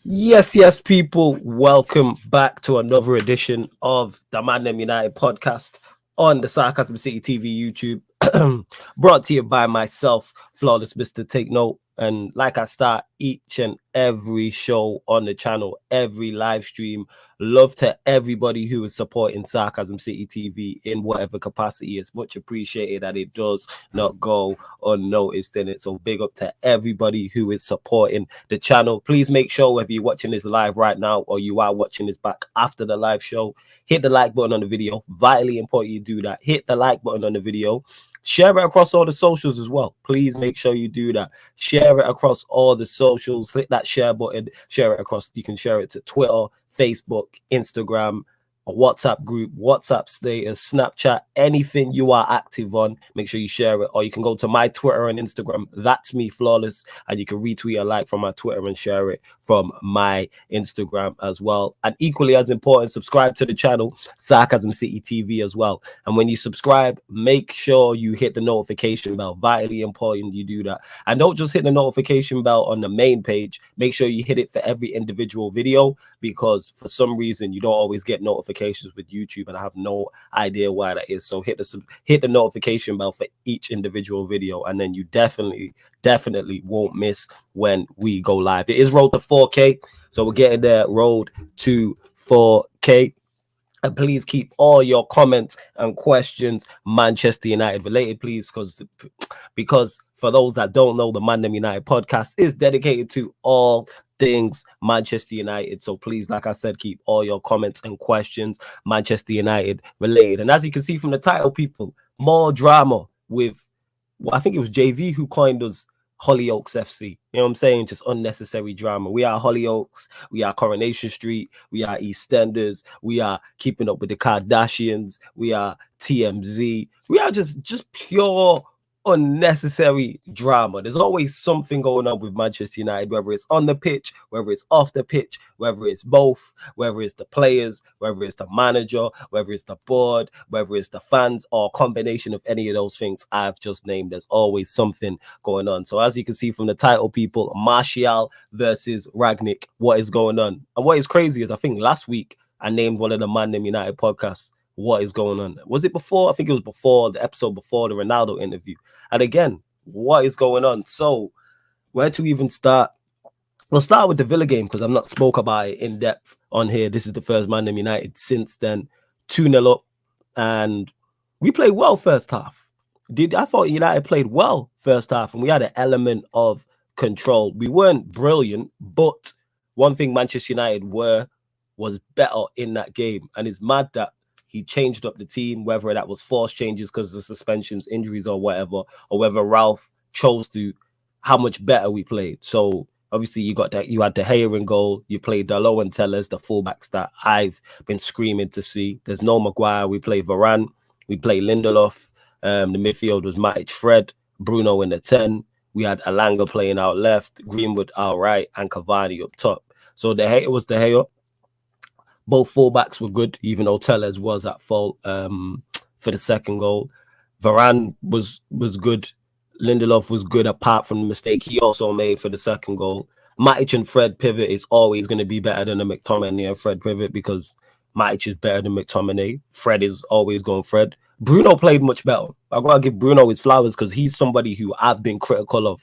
Yes, people. Welcome back to another edition of the ManDem United podcast on the Sarcasm City TV YouTube. Brought to you by myself, Flawless Mr. Take Note. And like I start each and every show on the channel, every live stream, love to everybody who is supporting Sarcasm City TV in whatever capacity. It's much appreciated that it does not go unnoticed in it. So big up to everybody who is supporting the channel. Please make sure whether you're watching this live right now or you are watching this back after the live show, hit the like button on the video. Vitally important you do that. Hit the like button on the video. Share it across all the socials as well. Please make sure you do that. Share it across all the socials. Click that share button. Share it across. You can share it to Twitter, Facebook, Instagram, a WhatsApp group, WhatsApp status, Snapchat, anything you are active on, make sure you share it. Or you can go to my Twitter and Instagram. That's me, Flawless. And you can retweet a like from my Twitter and share it from my Instagram as well. And equally as important, subscribe to the channel, Sarcasm City TV as well. And when you subscribe, make sure you hit the notification bell. Vitally important you do that. And don't just hit the notification bell on the main page. Make sure you hit it for every individual video, because for some reason you don't always get notifications with YouTube, and I have no idea why that is. So hit the notification bell for each individual video, and then you definitely won't miss when we go live. It is road to 4K, so we're getting there. Road to 4K. And please keep all your comments and questions Manchester United related, please, because for those that don't know, the ManDem United podcast is dedicated to all things Manchester United. So please, like I said, keep all your comments and questions Manchester United related. And as you can see from the title, people, more drama with, well, I think it was JV who coined us Hollyoaks FC. You know what I'm saying? Just unnecessary drama. We are Hollyoaks. We are Coronation Street. We are EastEnders. We are Keeping Up with the Kardashians. We are TMZ. We are just pure unnecessary drama. There's always something going on with Manchester United, whether it's on the pitch, whether it's off the pitch, whether it's both, whether it's the players, whether it's the manager, whether it's the board, whether it's the fans, or a combination of any of those things I've just named. There's always something going on. So as you can see from the title, people, Martial versus Rangnick, what is going on? And what is crazy is I think last week I named one of the ManDem United podcasts What Is Going On. Was it before? I think it was before the episode before the Ronaldo interview. And again, what is going on? So where to even start? We'll start with the Villa game because I've not spoke about it in depth on here. This is the first ManDem United since then. 2-0 up, and we played well first half. I thought United played well first half, and we had an element of control. We weren't brilliant, but one thing Manchester United was better in that game. And it's mad that he changed up the team, whether that was forced changes because of suspensions, injuries, or whatever, or whether Ralf chose to, how much better we played. So obviously you got that, you had De Gea in goal, you played Dalot and Tellers, the fullbacks that I've been screaming to see. There's no Maguire, we play Varane, we play Lindelof, the midfield was Matic, Fred, Bruno in the 10. We had Alanga playing out left, Greenwood out right, and Cavani up top. So De Gea was De Gea. Both fullbacks were good, even though Tellez was at fault for the second goal. Varane was good. Lindelof was good apart from the mistake he also made for the second goal. Matic and Fred pivot is always going to be better than a McTominay and Fred pivot because Matic is better than McTominay. Fred is always going Fred. Bruno played much better. I've got to give Bruno his flowers because he's somebody who I've been critical of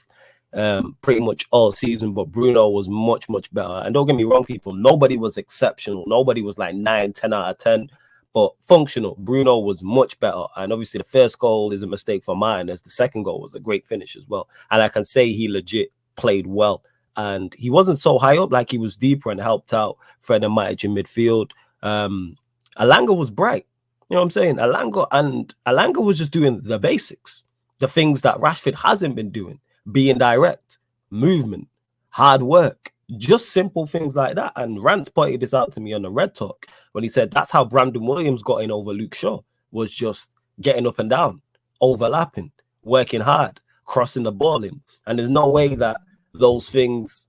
pretty much all season, but Bruno was much better. And don't get me wrong, people, nobody was exceptional. Nobody was like 9, 10 out of 10, but functional. Bruno was much better. And obviously the first goal is a mistake for mine, as the second goal was a great finish as well. And I can say he legit played well. And he wasn't so high up, like he was deeper and helped out Fred and Matic in midfield. Alanga was bright. You know what I'm saying? Alanga was just doing the basics, the things that Rashford hasn't been doing. Being direct, movement, hard work, just simple things like that. And Rance pointed this out to me on the Red Talk when he said that's how Brandon Williams got in over Luke Shaw, was just getting up and down, overlapping, working hard, crossing the ball in. And there's no way that those things,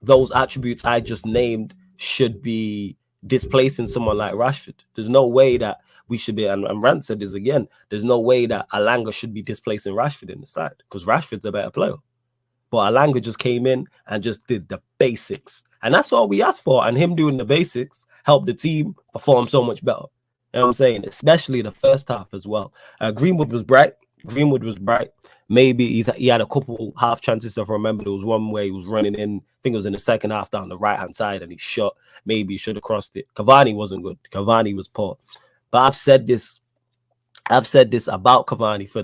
those attributes I just named should be displacing someone like Rashford. There's no way that we should be, and Rand said this again, there's no way that Alanga should be displacing Rashford in the side because Rashford's a better player. But Alanga just came in and just did the basics. And that's all we asked for. And him doing the basics helped the team perform so much better. You know what I'm saying? Especially the first half as well. Greenwood was bright. Maybe he had a couple half chances. If I remember, there was one where he was running in. I think it was in the second half down the right-hand side, and he shot. Maybe he should have crossed it. Cavani wasn't good. Cavani was poor. But I've said this about Cavani for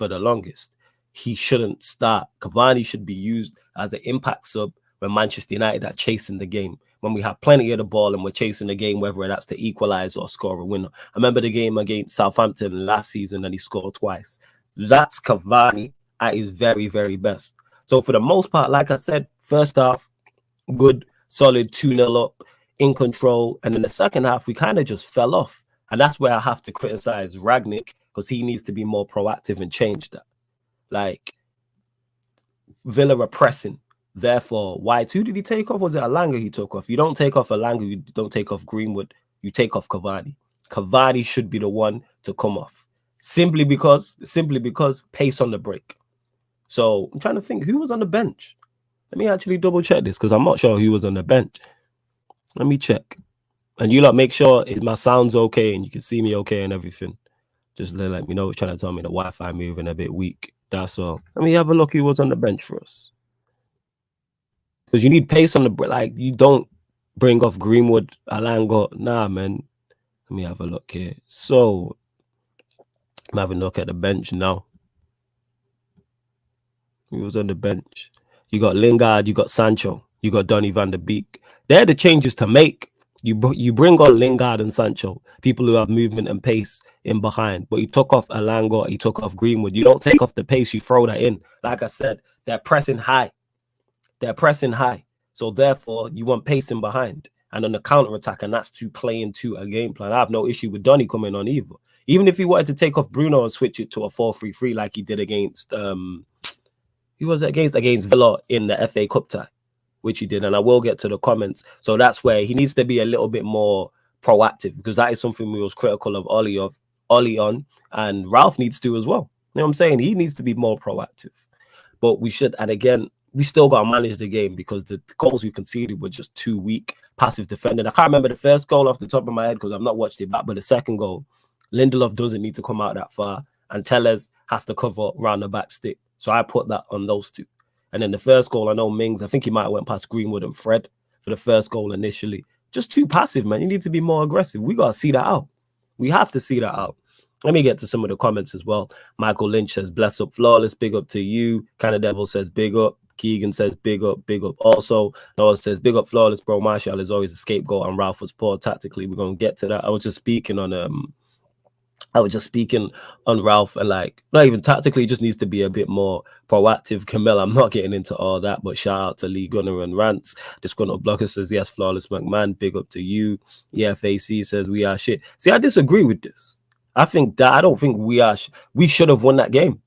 the longest. He shouldn't start. Cavani should be used as an impact sub when Manchester United are chasing the game. When we have plenty of the ball and we're chasing the game, whether that's to equalize or score a winner. I remember the game against Southampton last season and he scored twice. That's Cavani at his very, very best. So for the most part, like I said, first half, good, solid 2-0 up, in control. And in the second half, we kind of just fell off. And that's where I have to criticize Rangnick, because he needs to be more proactive and change that. Like, Villa are pressing. Therefore, White, who did he take off? Was it Alanga he took off? You don't take off Alanga, you don't take off Greenwood, you take off Cavani. Cavani should be the one to come off. Simply because pace on the break. So I'm trying to think who was on the bench. Let me actually double check this, because I'm not sure who was on the bench. Let me check. And you lot make sure my sound's okay and you can see me okay and everything. Just let me know. It's trying to tell me the Wi-Fi moving a bit weak. That's all. Let me have a look who was on the bench for us. Because you need pace on the break. Like, you don't bring off Greenwood, Alanga. Nah, man. Let me have a look here. So, I'm having a look at the bench now. Who was on the bench? You got Lingard, you got Sancho, you got Donny van der Beek. They're the changes to make. You bring on Lingard and Sancho, people who have movement and pace in behind. But you took off Alanga, you took off Greenwood. You don't take off the pace, you throw that in. Like I said, they're pressing high. So therefore, you want pacing behind and on the counter-attack, and that's to play into a game plan. I have no issue with Donny coming on either. Even if he wanted to take off Bruno and switch it to a 4-3-3 like he did against against Villa in the FA Cup tie, which he did, and I will get to the comments. So that's where he needs to be a little bit more proactive, because that is something we was critical of Ollie on, and Ralf needs to as well. You know what I'm saying? He needs to be more proactive. But we should, and again, we still got to manage the game, because the goals we conceded were just too weak, passive defending. I can't remember the first goal off the top of my head because I've not watched it back, but the second goal, Lindelof doesn't need to come out that far, and Tellez has to cover around the back stick. So I put that on those two. And then the first goal, I know Mings, I think he might have went past Greenwood and Fred for the first goal initially. Just too passive, man. You need to be more aggressive. We got to see that out. We have to see that out. Let me get to some of the comments as well. Michael Lynch says, bless up, flawless. Big up to you. Kind of Devil says, big up. Keegan says, big up, big up. Also, Noah says, big up, flawless, bro. Martial is always a scapegoat, and Ralf was poor tactically. We're going to get to that. I was just speaking on Ralf, and like, not even tactically, just needs to be a bit more proactive. Camille, I'm not getting into all that, but shout out to Lee Gunner and Rants. Disgruntled Blocker says, yes, flawless McMahon, big up to you. EFAC says, we are shit. See, I disagree with this. I don't think we should have won that game.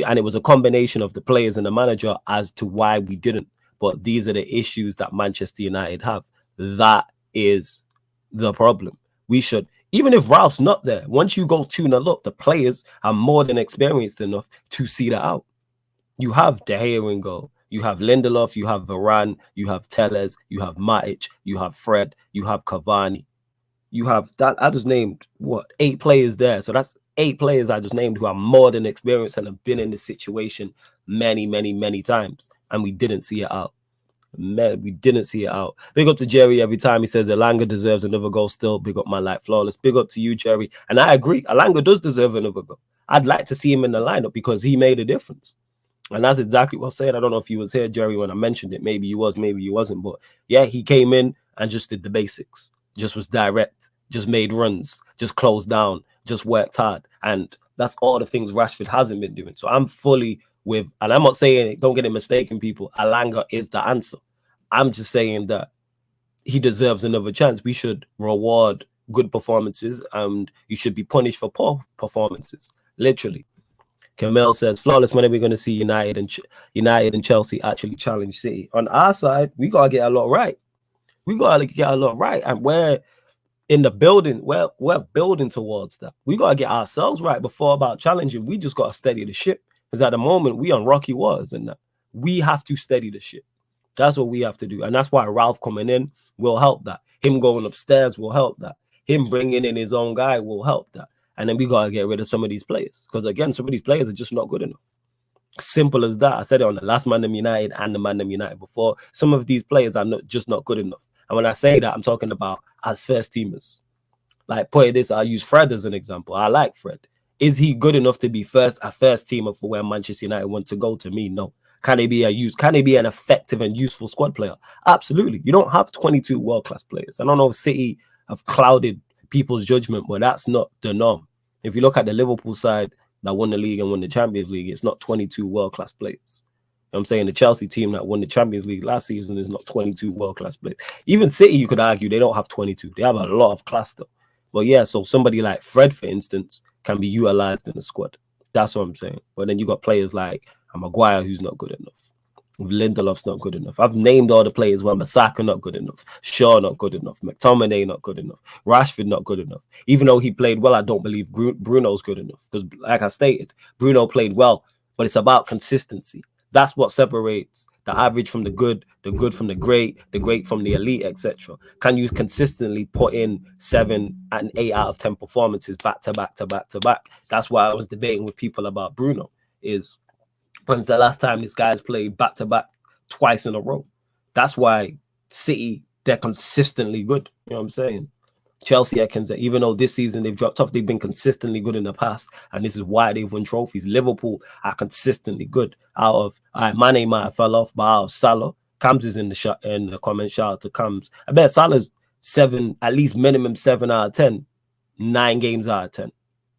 And it was a combination of the players and the manager as to why we didn't. But these are the issues that Manchester United have. That is the problem. We should, even if Ralph's not there, once you go 2-0 up, the players are more than experienced enough to see that out. You have De Gea in goal. You have Lindelof, you have Varane, you have Tellez, you have Matic, you have Fred, you have Cavani. You have that. I just named 8 players there. So that's 8 players I just named who are more than experienced and have been in this situation many, many, many times. And we didn't see it out. We didn't see it out. Big up to Jerry every time he says Alanga deserves another goal still. Big up my life, flawless. Big up to you, Jerry. And I agree. Alanga does deserve another goal. I'd like to see him in the lineup because he made a difference. And that's exactly what I said. I don't know if you was here, Jerry, when I mentioned it. Maybe you was, maybe you wasn't. But yeah, he came in and just did the basics. Just was direct, just made runs, just closed down, just worked hard. And that's all the things Rashford hasn't been doing. So I'm fully with, and I'm not saying, don't get it mistaken, people, Alanga is the answer. I'm just saying that he deserves another chance. We should reward good performances and you should be punished for poor performances, literally. Camille says, flawless, when are we going to see United and Chelsea actually challenge City? On our side, we got to get a lot right. We got to get a lot right. And we're in the building, we're building towards that. We got to get ourselves right before about challenging. We just got to steady the ship. Because at the moment, we on rocky waters and that. We have to steady the ship. That's what we have to do. And that's why Ralf coming in will help that. Him going upstairs will help that. Him bringing in his own guy will help that. And then we got to get rid of some of these players. Because, again, some of these players are just not good enough. Simple as that. I said it on the last ManDem United and the ManDem United before. Some of these players are just not good enough. And when I say that, I'm talking about as first teamers. Like, put this, I'll use Fred as an example. I like Fred. Is he good enough to be a first teamer for where Manchester United want to go? To me, no. Can he be an effective and useful squad player? Absolutely. You don't have 22 world-class players. I don't know if City have clouded people's judgment, but that's not the norm. If you look at the Liverpool side that won the league and won the Champions League, it's not 22 world-class players. You know I'm saying the Chelsea team that won the Champions League last season is not 22 world-class players. Even City, you could argue, they don't have 22. They have a lot of class though. But yeah, so somebody like Fred, for instance, can be utilized in the squad. That's what I'm saying. But then you got players like Maguire, who's not good enough. Lindelof's not good enough. I've named all the players. Well, Masaka not good enough. Shaw not good enough. McTominay not good enough. Rashford not good enough. Even though he played well, I don't believe Bruno's good enough. Because like I stated, Bruno played well, but it's about consistency. That's what separates the average from the good from the great from the elite, etc. Can you consistently put in 7 and 8 out of 10 performances back to back to back to back? That's why I was debating with people about Bruno. Is when's the last time this guy's played back to back twice in a row? That's why City, they're consistently good. You know what I'm saying? Chelsea, even though this season they've dropped off, they've been consistently good in the past, and this is why they've won trophies. Liverpool are consistently good. Out of Mane might have fell off, but out of Salah, Cams is in the comment. Shout out to Cams. I bet Salah's 7, at least minimum 7 out of 10, 9 games out of 10.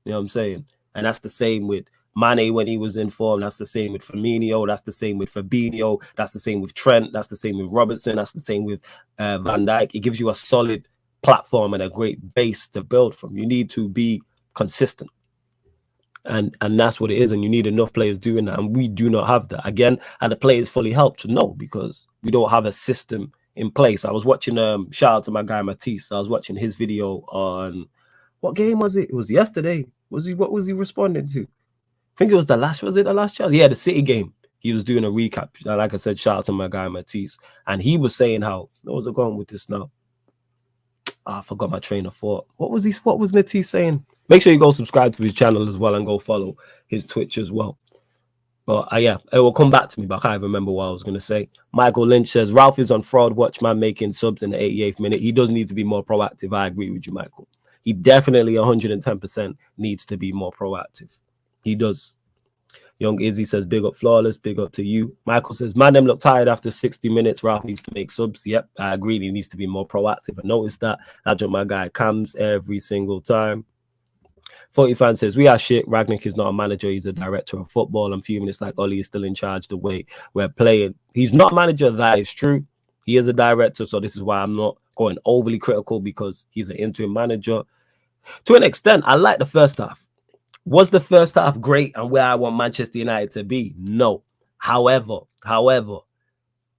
You know what I'm saying? And that's the same with Mane when he was in form. That's the same with Firmino. That's the same with Fabinho. That's the same with Trent. That's the same with Robertson. That's the same with Van Dijk. It gives you a solid platform and a great base to build from. You need to be consistent. And that's what it is. And you need enough players doing that. And we do not have that. Again, are the players fully helped? No, because we don't have a system in place. I was watching, shout out to my guy Matisse. I was watching his video on, what game was it? It was yesterday. What was he responding to? I think it was the last Chelsea? Yeah, the City game. He was doing a recap. Like I said, shout out to my guy Matisse. And he was saying how, where was I going with this now? I forgot my train of thought. What was Matisse saying? Make sure you go subscribe to his channel as well and go follow his Twitch as well. But yeah, it will come back to me, but I can't remember what I was going to say. Michael Lynch says, Ralf is on fraud watch, man, making subs in the 88th minute. He does need to be more proactive. I agree with you, Michael. He definitely 110% needs to be more proactive. He does. Young Izzy says, big up Flawless, big up to you. Michael says, ManDem look tired after 60 minutes. Ralf needs to make subs. Yep, I agree. He needs to be more proactive. I noticed that. I jump my guy Cams every single time. 40 fan says, we are shit. Rangnick is not a manager. He's a director of football. I'm fuming. It's like Ollie is still in charge the way we're playing. He's not a manager. That is true. He is a director. So this is why I'm not going overly critical, because he's an interim manager. To an extent, I like the first half. Was the first half great and where I want Manchester United to be? No. However,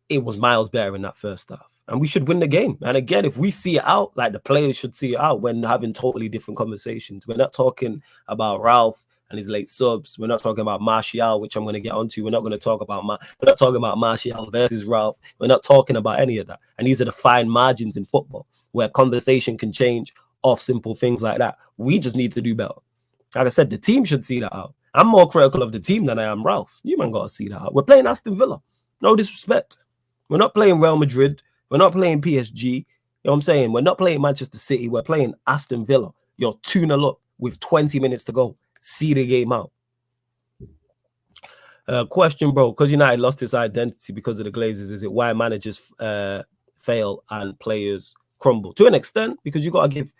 it was miles better in that first half. And we should win the game. And again, if we see it out, like the players should see it out when having totally different conversations. We're not talking about Ralf and his late subs. We're not talking about Martial, which I'm going to get onto. We're not going to talk about we're not talking about Martial versus Ralf. We're not talking about any of that. And these are the fine margins in football where conversation can change off simple things like that. We just need to do better. Like I said, the team should see that out. I'm more critical of the team than I am Ralf. You man got to see that out. We're playing Aston Villa. No disrespect. We're not playing Real Madrid. We're not playing PSG. You know what I'm saying? We're not playing Manchester City. We're playing Aston Villa. You're 2-0 up with 20 minutes to go. See the game out. Question, bro. Because United lost its identity because of the Glazers, is it why managers fail and players crumble? To an extent, because you got to give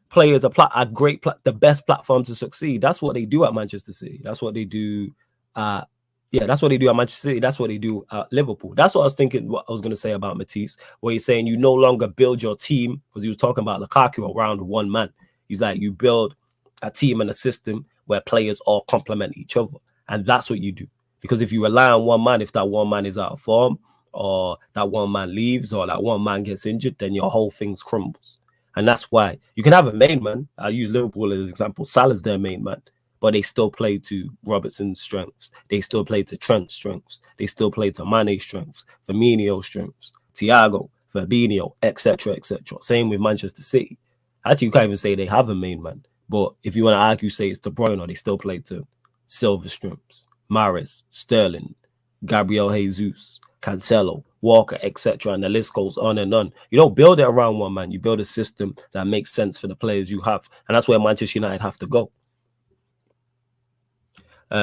players the best platform to succeed. That's what they do at Manchester City. That's what they do. That's what they do at Manchester City. That's what they do at Liverpool. That's what I was thinking. What I was going to say about Matisse, where he's saying you no longer build your team, because he was talking about Lukaku around one man. He's like, you build a team and a system where players all complement each other, and that's what you do. Because if you rely on one man, if that one man is out of form, or that one man leaves, or that one man gets injured, then your whole thing crumbles. And that's why you can have a main man. I use Liverpool as an example. Salah's their main man. but they still play to Robertson's strengths. They still play to Trent's strengths. They still play to Mane's strengths, Firmino's strengths, Thiago, Fabinho, etc., etc. Same with Manchester City. Actually, you can't even say they have a main man. But if you want to argue, say it's De Bruyne, they still play to Silva strengths, Mahrez, Sterling, Gabriel Jesus, Cancelo, Walker, etc. And the list goes on and on. You don't build it around one man. You build a system that makes sense for the players you have. And that's where Manchester United have to go.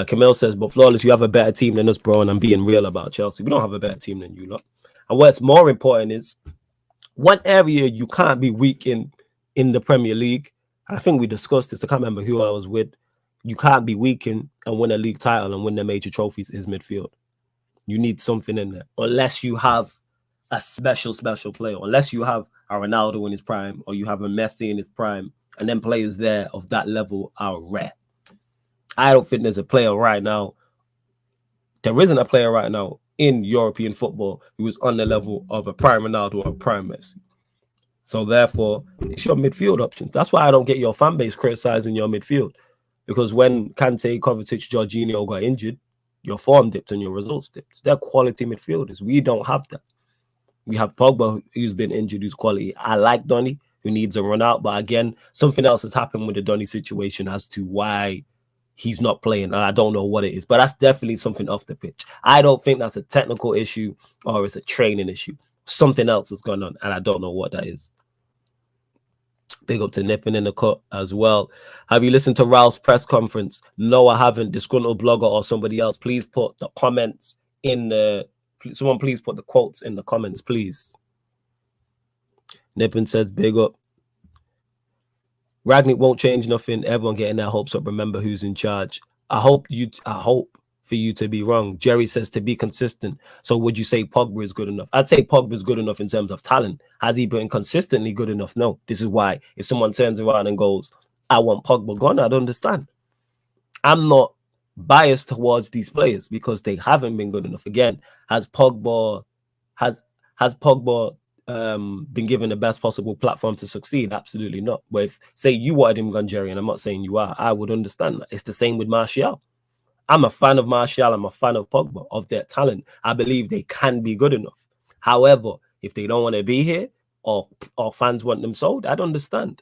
Camille says, but Flawless, you have a better team than us, bro, and I'm being real about Chelsea. We don't have a better team than you lot. And what's more important is one area you can't be weak in the Premier League. I think we discussed this. I can't remember who I was with. You can't be weak in and win a league title and win the major trophies is midfield. You need something in there. Unless you have a special player. Unless you have a Ronaldo in his prime or you have a Messi in his prime. And then players there of that level are rare. I don't think there's a player right now. There isn't a player right now in European football who is on the level of a prime Ronaldo or a prime Messi. So therefore, it's your midfield options. That's why I don't get your fan base criticizing your midfield. Because when Kante, Kovacic, Jorginho got injured, your form dipped and your results dipped. They're quality midfielders. We don't have that. We have Pogba, who's been injured, who's quality. I like Donny, who needs a run out. But again, something else has happened with the Donny situation as to why he's not playing. And I don't know what it is. But that's definitely something off the pitch. I don't think that's a technical issue or it's a training issue. Something else is going on, and I don't know what that is. Big up to Nipping in the cut as well. Have you listened to Ralph's press conference? No, I haven't. Disgruntled blogger or somebody else, please put the comments in the... Someone please put the quotes in the comments, please. Nippin says, big up. Rangnick won't change nothing. Everyone getting their hopes up. Remember who's in charge. I hope for you to be wrong. Jerry says to be consistent. So would you say Pogba is good enough? I'd say Pogba is good enough in terms of talent. Has he been consistently good enough? No. This is why if someone turns around and goes, I want Pogba gone, I'd understand. I'm not biased towards these players because they haven't been good enough. Again, has Pogba been given the best possible platform to succeed? Absolutely not. But if, say, you wanted him gone, Jerry, and I'm not saying you are, I would understand that. It's the same with Martial. I'm a fan of Martial. I'm a fan of Pogba, of their talent. I believe they can be good enough. However, if they don't want to be here or fans want them sold, I'd understand.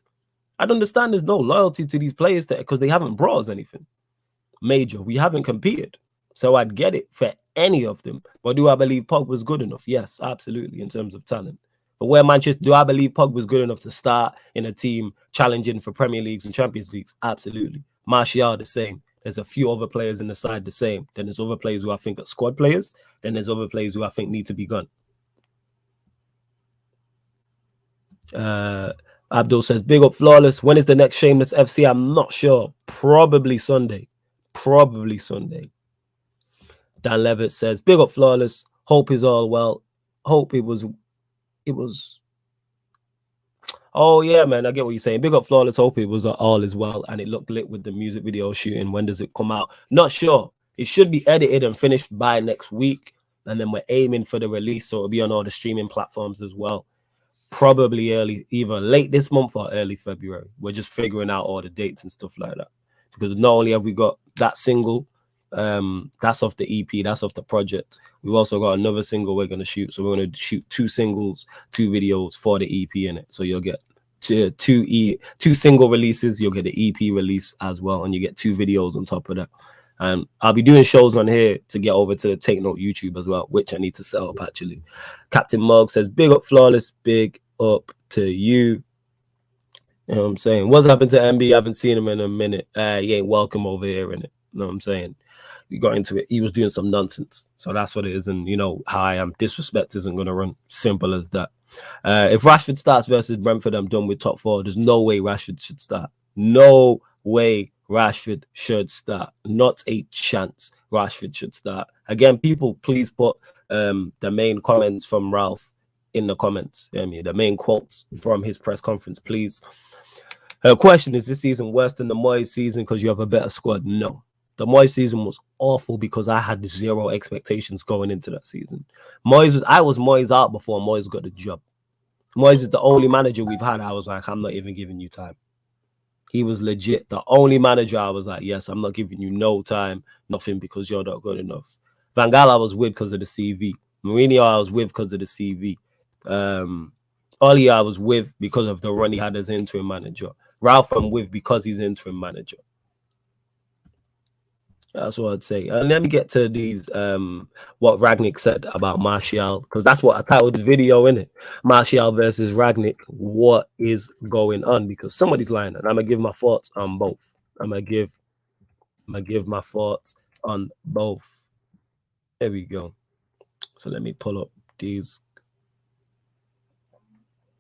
I'd understand there's no loyalty to these players because they haven't brought us anything major. We haven't competed. So I'd get it for any of them. But do I believe Pogba's good enough? Yes, absolutely, in terms of talent. But where Manchester, do I believe Pogba's good enough to start in a team challenging for Premier Leagues and Champions Leagues? Absolutely. Martial, the same. There's a few other players in the side the same. Then there's other players who I think are squad players. Then there's other players who I think need to be gone. Abdul says, big up Flawless. When is the next Shameless FC? I'm not sure. Probably Sunday. Probably Sunday. Dan Levitt says, big up Flawless. Hope is all well. Hope it was... Oh, yeah, man. I get what you're saying. Big up Flawless. Hope it was all as well. And it looked lit with the music video shooting. When does it come out? Not sure. It should be edited and finished by next week. And then we're aiming for the release. So it'll be on all the streaming platforms as well. Probably early, either late this month or early February. We're just figuring out all the dates and stuff like that. Because not only have we got that single, that's off the EP, that's off the project. We've also got another single we're going to shoot. So we're going to shoot 2 singles, 2 videos for the EP in it. So you'll get two single releases. You'll get the EP release as well. And you get 2 videos on top of that. And I'll be doing shows on here to get over to the Take Note YouTube as well, which I need to set up actually. Captain Mug says, big up Flawless, big up to you. You know what I'm saying? What's happened to MB? I haven't seen him in a minute. He ain't welcome over here, innit? You know what I'm saying? We got into it. He was doing some nonsense. So that's what it is. And you know how I am. Disrespect isn't going to run. Simple as that. If Rashford starts versus Brentford, I'm done with top 4. There's no way Rashford should start. No way Rashford should start. Not a chance Rashford should start. Again, people, please put the main comments from Ralph in the comments. You know what I mean? The main quotes from his press conference, please. Her question is this season worse than the Moyes season because you have a better squad? No. The Moyes season was awful because I had 0 expectations going into that season. I was Moyes out before Moyes got the job. Moyes is the only manager we've had. I was like, I'm not even giving you time. He was legit the only manager I was like, yes, I'm not giving you no time, nothing, because you're not good enough. Van Gaal I was with because of the CV. Mourinho I was with because of the CV. Oli I was with because of the run he had as interim manager. Ralf I'm with because he's interim manager. That's what I'd say. And let me get to these what Rangnick said about Martial, because that's what I titled the video, innit? Martial versus Rangnick. What is going on? Because somebody's lying, and I'm gonna give my thoughts on both. I'm gonna give my thoughts on both. There we go. So let me pull up these.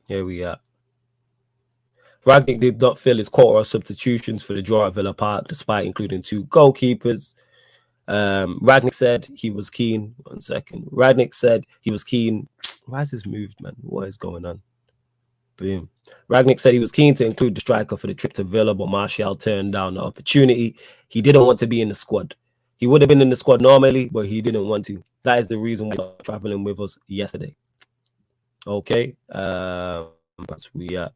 Here we are. Rangnick did not fill his quota of substitutions for the draw at Villa Park, despite including 2 goalkeepers. Rangnick said he was keen. 1 second. Rangnick said he was keen. Why is this moved, man? What is going on? Boom. Rangnick said he was keen to include the striker for the trip to Villa, but Martial turned down the opportunity. He didn't want to be in the squad. He would have been in the squad normally, but he didn't want to. That is the reason why he's not traveling with us yesterday. Okay. That's we are.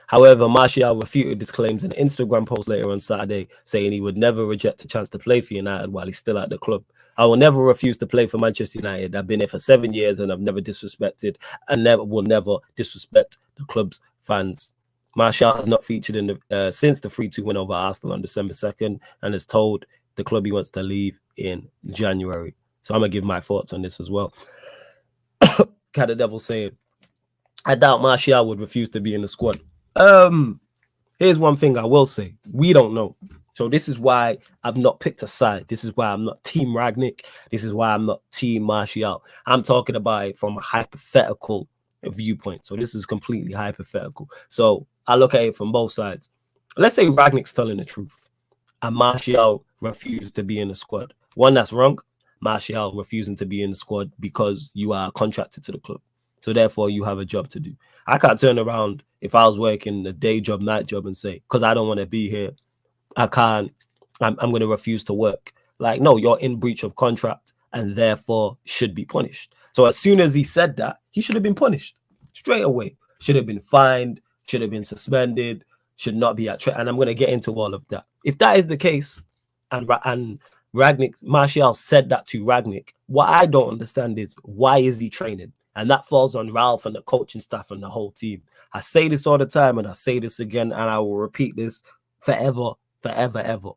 However, Martial refuted his claims in an Instagram post later on Saturday, saying he would never reject a chance to play for United while he's still at the club. I will never refuse to play for Manchester United. I've been here for 7 years and I've never disrespected and will never disrespect the club's fans. Martial has not featured in the since the 3-2 win over Arsenal on December 2nd and has told the club he wants to leave in January. So I'm going to give my thoughts on this as well. Cat the Devil saying, I doubt Martial would refuse to be in the squad. Here's one thing I will say. We don't know. So this is why I've not picked a side. This is why I'm not Team Rangnick. This is why I'm not Team Martial. I'm talking about it from a hypothetical viewpoint. So this is completely hypothetical. So I look at it from both sides. Let's say Rangnick's telling the truth and Martial refused to be in the squad. One, that's wrong. Martial refusing to be in the squad because you are contracted to the club. So therefore, you have a job to do. I can't turn around if I was working a day job, night job, and say, because I don't want to be here, I can't, I'm going to refuse to work. Like, no, you're in breach of contract and therefore should be punished. So as soon as he said that, he should have been punished straight away. Should have been fined, should have been suspended, should not be at and I'm going to get into all of that. If that is the case, and Rangnick, Martial said that to Rangnick, what I don't understand is, why is he training? And that falls on Ralf and the coaching staff and the whole team. I say this all the time and I say this again and I will repeat this forever, forever, ever.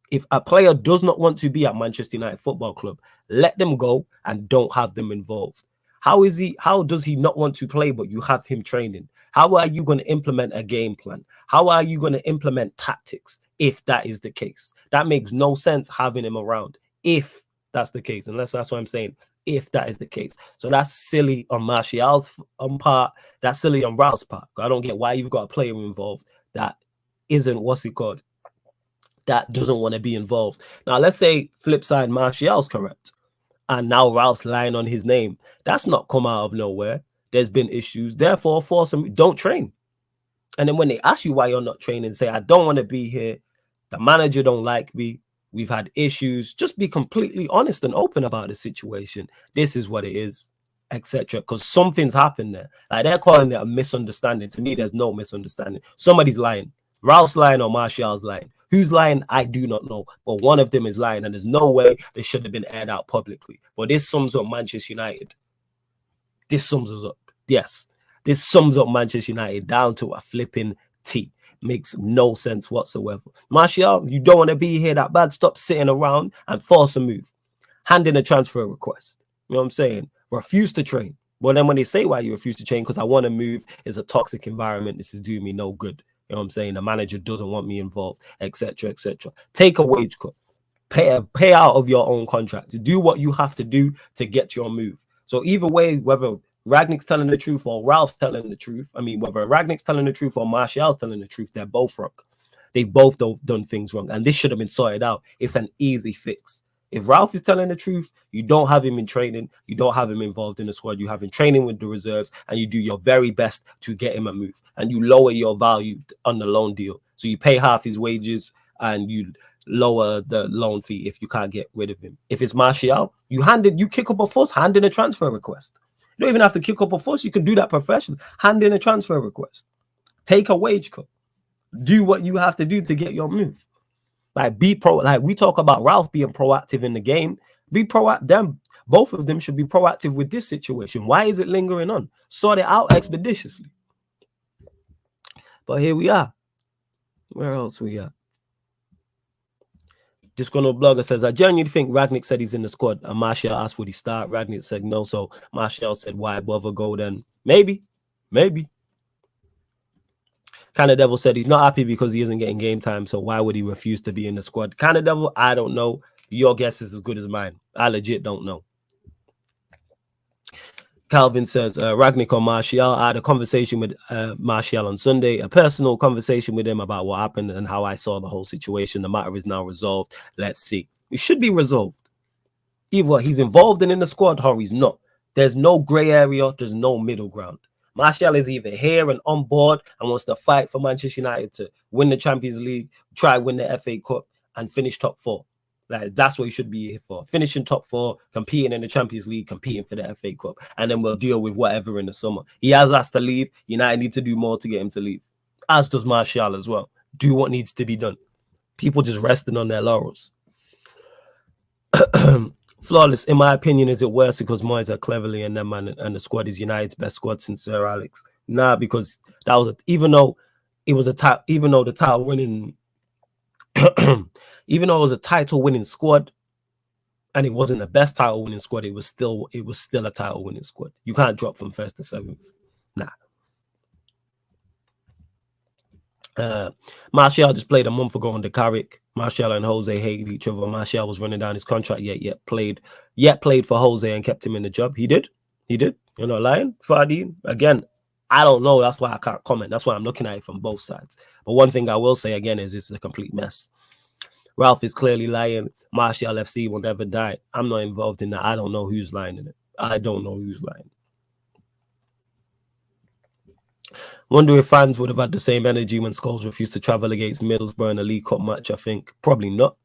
If a player does not want to be at Manchester United Football Club, let them go and don't have them involved. How does he not want to play but you have him training? How are you going to implement a game plan? How are you going to implement tactics if that is the case? That makes no sense having him around if that's the case. Unless that's what I'm saying. If that is the case. So that's silly on Martial's part. That's silly on Ralph's part. I don't get why you've got a player involved that isn't, that doesn't want to be involved. Now, let's say flip side, Martial's correct. And now Ralph's lying on his name. That's not come out of nowhere. There's been issues. Therefore, force him, don't train. And then when they ask you why you're not training, say, I don't want to be here. The manager don't like me. We've had issues. Just be completely honest and open about the situation. This is what it is, etc. Because something's happened there. Like, they're calling it a misunderstanding. To me, there's no misunderstanding. Somebody's lying. Ralph's lying or Martial's lying. Who's lying? I do not know. But one of them is lying, and there's no way they should have been aired out publicly. But this sums up Manchester United. This sums us up. Yes. This sums up Manchester United down to a flipping T. Makes no sense whatsoever. Martial, you don't want to be here that bad. Stop sitting around and force a move. Hand in a transfer request. You know what I'm saying? Refuse to train. But then when they say why you refuse to train, because I want to move, it's a toxic environment. This is doing me no good. You know what I'm saying? The manager doesn't want me involved, etc., etc. Take a wage cut. Pay out of your own contract. Do what you have to do to get your move. So either way, whether Rangnick's telling the truth or Ralph's telling the truth, I mean, whether Rangnick's telling the truth or Martial's telling the truth, they're both wrong. They both done things wrong. And this should have been sorted out. It's an easy fix. If Ralf is telling the truth, you don't have him in training, you don't have him involved in the squad, you have him training with the reserves, and you do your very best to get him a move. And you lower your value on the loan deal. So you pay half his wages and you lower the loan fee if you can't get rid of him. If it's Martial, you kick up a fuss, hand in a transfer request. You don't even have to kick up a fuss. You can do that professionally. Hand in a transfer request. Take a wage cut. do what you have to do to get your move. Like, be pro. Like, we talk about Ralf being proactive in the game. Be proactive. Them, both of them should be proactive with this situation. Why is it lingering on? Sort it out expeditiously. But here we are. Where else we are? Disgruntled blogger says, I genuinely think Rangnick said he's in the squad. And Martial asked, would he start? Rangnick said no. So Martial said, why bother go then? Maybe. Kind of Devil said he's not happy because he isn't getting game time. So why would he refuse to be in the squad? Kind of Devil, I don't know. Your guess is as good as mine. I legit don't know. Calvin says, Rangnick or Martial. I had a conversation with Martial on Sunday, a personal conversation with him about what happened and how I saw the whole situation. The matter is now resolved. Let's see. It should be resolved. Either he's involved in the squad or he's not. There's no gray area. There's no middle ground. Martial is either here and on board and wants to fight for Manchester United to win the Champions League, try win the FA Cup, and finish top 4. Like, that's what you should be here for. Finishing top 4, competing in the Champions League, competing for the FA Cup, and then we'll deal with whatever in the summer. He has asked to leave. United need to do more to get him to leave. As does Martial as well. Do what needs to be done. People just resting on their laurels. Flawless, in my opinion, is it worse because Moyes are cleverly and them man and the squad is United's best squad since Sir Alex? Nah, because that was even though the title winning even though it was a title winning squad and it wasn't the best title winning squad, it was still a title winning squad. You can't drop from 1st to 7th. Nah. Martial just played a month ago on the Carrick. Martial and Jose hated each other. Martial was running down his contract, yet played for Jose and kept him in the job. He did. You're not lying, Fadi. Again, I don't know. That's why I can't comment. That's why I'm looking at it from both sides. But one thing I will say again is it's a complete mess. Ralf is clearly lying. Martial FC will never die. I'm not involved in that. I don't know who's lying in it. I don't know who's lying. Wonder if fans would have had the same energy when Scholes refused to travel against Middlesbrough in a League Cup match. I think probably not.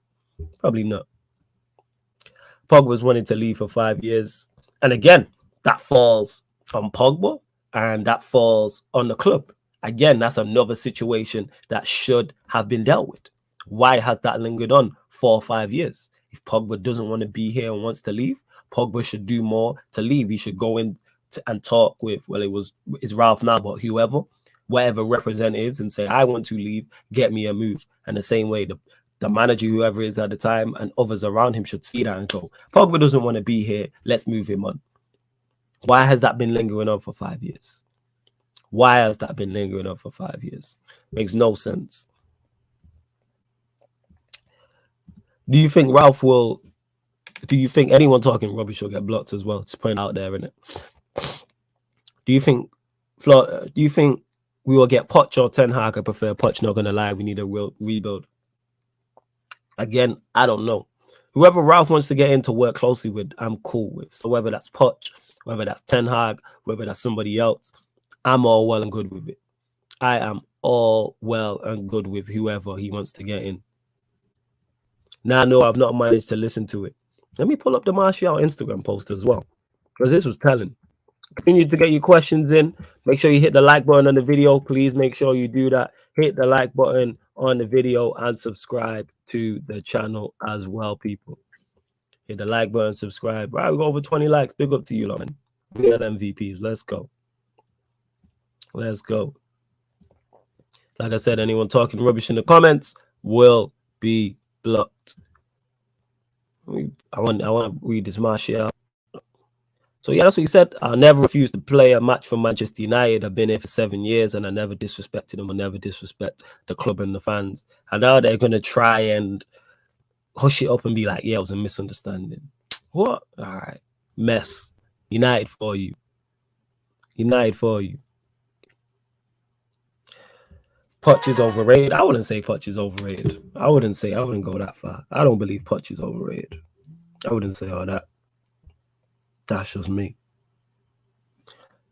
Pogba was wanting to leave for 5 years. And again, that falls on Pogba and that falls on the club. Again, that's another situation that should have been dealt with. Why has that lingered on 4 or 5 years? If Pogba doesn't want to be here and wants to leave, Pogba should do more to leave. He should go in and talk with, it's Ralf now, but whatever representatives, and say, I want to leave, get me a move. And the same way, the manager, whoever is at the time, and others around him should see that and go, Pogba doesn't want to be here, let's move him on. Why has that been lingering on for 5 years? Why has that been lingering on for 5 years? Makes no sense. Do you think anyone talking rubbish will get blocked as well? Just putting out there, innit? Do you think we will get Poch or Ten Hag? I prefer Poch, not gonna lie. We need a real rebuild. Again, I don't know. Whoever Ralf wants to get in to work closely with, I'm cool with. So whether that's Poch, whether that's Ten Hag, whether that's somebody else, I'm all well and good with it. I am all well and good with whoever he wants to get in. Now, no, I've not managed to listen to it. Let me pull up the Martial Instagram post as well, because this was telling. Continue to get your questions in. Make sure you hit the like button on the video. Please make sure you do that. Hit the like button on the video and subscribe to the channel as well, people. Hit the like button, subscribe. Right, we got over 20 likes. Big up to you, man. Real MVPs. Let's go. Let's go. Like I said, anyone talking rubbish in the comments will be blocked. I want to read this Martial. So yeah, that's what he said. I'll never refuse to play a match for Manchester United. I've been here for 7 years and I never disrespected them. I never disrespect the club and the fans. And now they're going to try and hush it up and be like, yeah, it was a misunderstanding. What? All right. Mess. United for you. United for you. Poch is overrated. I wouldn't say Poch is overrated. I wouldn't go that far. I don't believe Poch is overrated. I wouldn't say all that. That's just me.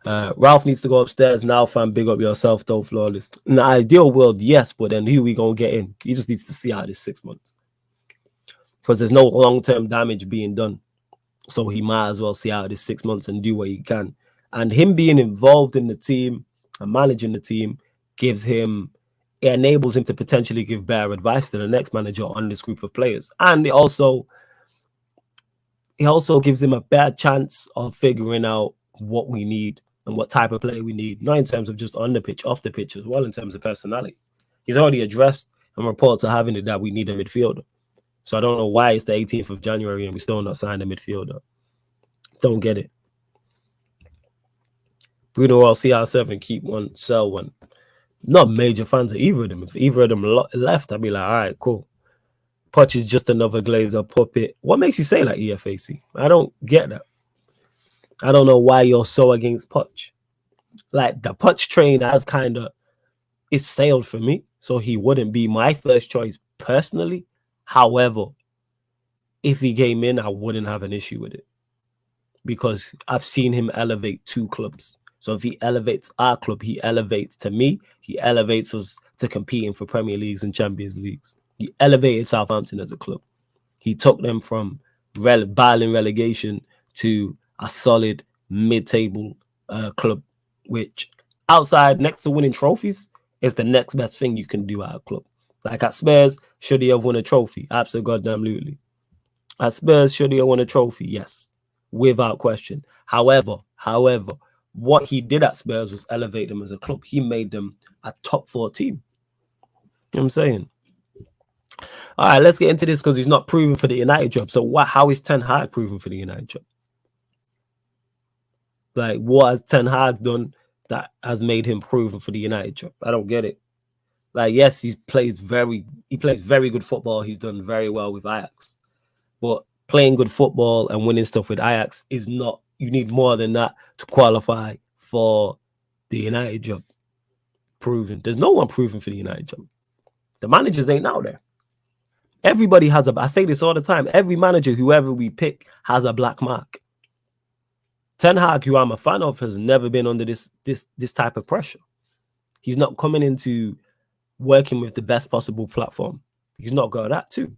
Ralf needs to go upstairs now, fam. Big up yourself, though, Flawless. In the ideal world, yes, but then who we going to get in? He just needs to see out this 6 months. Because there's no long-term damage being done. So he might as well see out this 6 months and do what he can. And him being involved in the team and managing the team gives him it enables him to potentially give better advice to the next manager on this group of players. And it also gives him a better chance of figuring out what we need and what type of player we need, not in terms of just on the pitch, off the pitch as well, in terms of personality. He's already addressed and reports are having it that we need a midfielder. So I don't know why it's the 18th of January and we still not signed a midfielder. Don't get it. Bruno or CR7, keep one, sell one. Not major fans of either of them. If either of them left, I'd be like, all right, cool. Poch is just another Glazer puppet. What makes you say like EFAC? I don't get that. I don't know why you're so against Poch. Like the Poch train has kind of, it's sailed for me. So he wouldn't be my first choice personally. However, if he came in, I wouldn't have an issue with it. Because I've seen him elevate 2 clubs. So if he elevates our club, he elevates to me. He elevates us to competing for Premier Leagues and Champions Leagues. He elevated Southampton as a club. He took them from battling relegation to a solid mid-table club, which outside next to winning trophies is the next best thing you can do at a club. Like at Spurs, should he have won a trophy? Absolutely. At Spurs, should he have won a trophy? Yes, without question. However, what he did at Spurs was elevate them as a club. He made them a top 4 team. You know what I'm saying? All right, let's get into this because he's not proven for the United job. So how is Ten Hag proven for the United job? Like, what has Ten Hag done that has made him proven for the United job? I don't get it. Like, yes, he plays very good football. He's done very well with Ajax. But playing good football and winning stuff with Ajax is not, you need more than that to qualify for the United job. Proven. There's no one proven for the United job. The managers ain't out there. Everybody has I say this all the time. Every manager, whoever we pick, has a black mark. Ten Hag, who I'm a fan of, has never been under this type of pressure. He's not coming into working with the best possible platform. He's not got that too.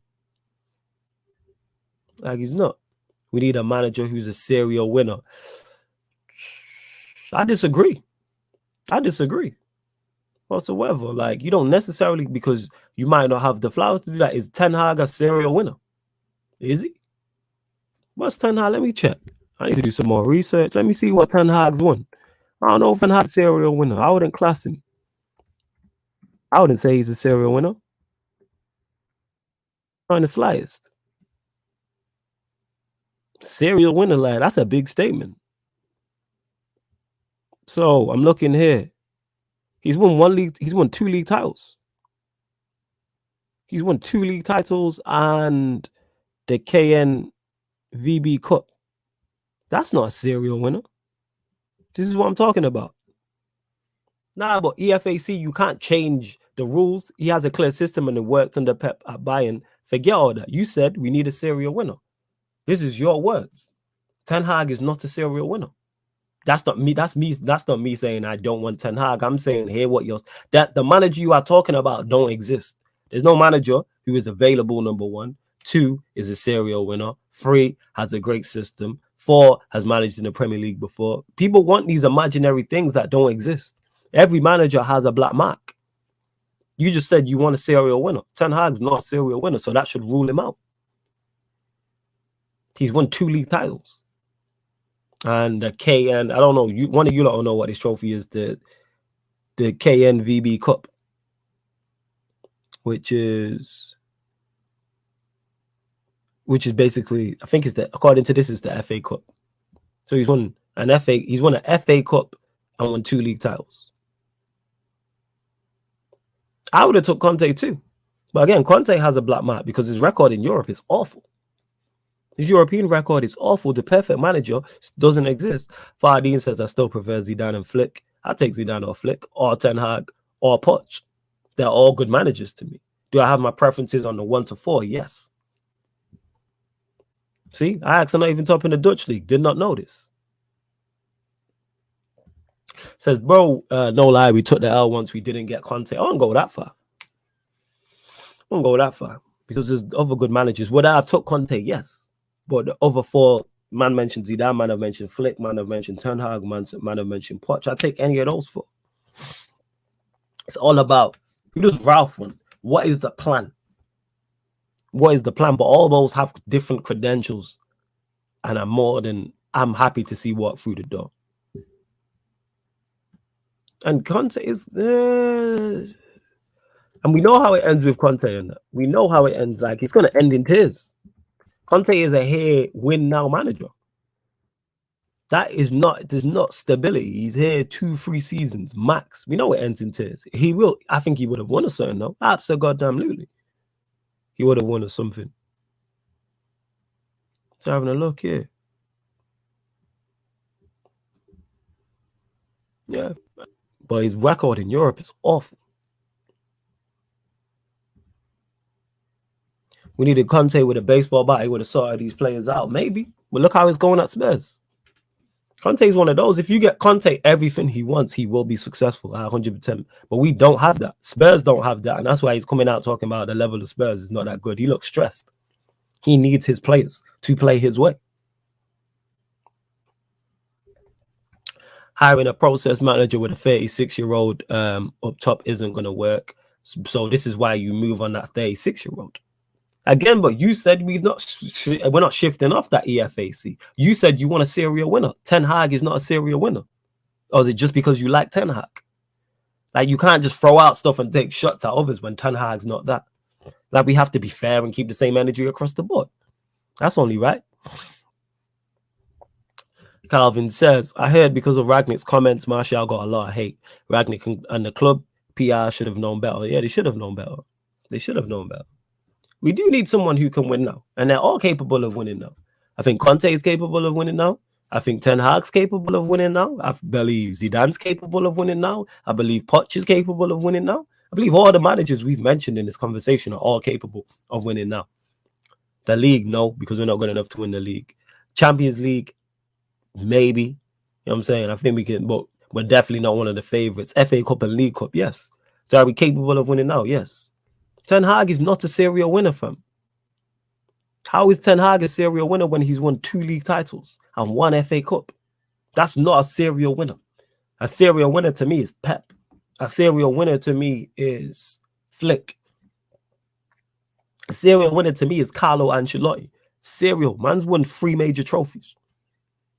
Like, he's not. We need a manager who's a serial winner. I disagree whatsoever. Like, you don't necessarily, because you might not have the flowers to do that. Is Ten Hag a serial winner? Is he? What's Ten Hag? Let me check. I need to do some more research. Let me see what Ten Hag won. I don't know if Ten Hag's a serial winner. I wouldn't class him. I wouldn't say he's a serial winner. Not in the slightest. Serial winner, lad. That's a big statement. So I'm looking here. He's won 1 league. He's won 2 league titles. He's won 2 league titles and the KNVB Cup. That's not a serial winner. This is what I'm talking about. Nah, but EFAC, you can't change the rules. He has a clear system and it worked under Pep at Bayern. Forget all that. You said we need a serial winner. This is your words. Ten Hag is not a serial winner. That's not me. That's not me saying I don't want Ten Hag. I'm saying here what that the manager you are talking about don't exist. There's no manager who is available, number 1. 2 is a serial winner. 3 has a great system. 4 has managed in the Premier League before. People want these imaginary things that don't exist. Every manager has a black mark. You just said you want a serial winner. Ten Hag's not a serial winner, so that should rule him out. He's won 2 league titles. And the KN, I don't know, one of you don't know what this trophy is, the KNVB Cup, which is basically, I think according to this, is the FA Cup. So he's won an FA Cup and won 2 league titles. I would have took Conte too. But again, Conte has a black mark because his record in Europe is awful. His European record is awful. The perfect manager doesn't exist. Fardine says I still prefer Zidane and Flick. I take Zidane or Flick or Ten Hag or Poch. They're all good managers to me. Do I have my preferences on the 1 to 4? Yes. See, Ajax are not even top in the Dutch league. Did not know this. Says, bro, no lie, we took the L once we didn't get Conte. I won't go that far. Because there's other good managers. Would I have took Conte? Yes. But the other 4, man mentioned Zidane, man have mentioned Flick, man have mentioned Ten Hag, man have mentioned Poch. I take any of those 4. It's all about Who does Ralf want? What is the plan? What is the plan? But all those have different credentials, and I'm happy to see walk through the door. And Conte is and we know how it ends with Conte, and we know how it ends. Like, it's gonna end in tears. Conte is a here win now manager. There's not stability. He's here 2-3 seasons max. We know it ends in tears. I think he would have won a certain though. Absolutely. He would have won us something. So having a look here. Yeah. But his record in Europe is awful. We needed Conte with a baseball bat. He would have sorted these players out. Maybe. But look how it's going at Spurs. Conte is one of those. If you get Conte everything he wants, he will be successful at 100%. But we don't have that. Spurs don't have that. And that's why he's coming out talking about the level of Spurs is not that good. He looks stressed. He needs his players to play his way. Hiring a process manager with a 36-year-old up top isn't going to work. So this is why you move on that 36-year-old. Again, but you said we're not shifting off that EFAC. You said you want a serial winner. Ten Hag is not a serial winner. Or is it just because you like Ten Hag? Like, you can't just throw out stuff and take shots at others when Ten Hag's not that. Like, we have to be fair and keep the same energy across the board. That's only right. Calvin says, I heard because of Rangnick's comments, Martial got a lot of hate. Rangnick and the club, PR should have known better. Yeah, they should have known better. They should have known better. We do need someone who can win now. And they're all capable of winning now. I think Conte is capable of winning now. I think Ten Hag's capable of winning now. I believe Zidane's capable of winning now. I believe Poch is capable of winning now. I believe all the managers we've mentioned in this conversation are all capable of winning now. The league, no, because we're not good enough to win the league. Champions League, maybe. You know what I'm saying? I think we can, but we're definitely not one of the favorites. FA Cup and League Cup, yes. So are we capable of winning now? Yes. Ten Hag is not a serial winner, fam. How is Ten Hag a serial winner when he's won 2 league titles and 1 FA Cup? That's not a serial winner. A serial winner to me is Pep. A serial winner to me is Flick. A serial winner to me is Carlo Ancelotti. Serial. Man's won 3 major trophies.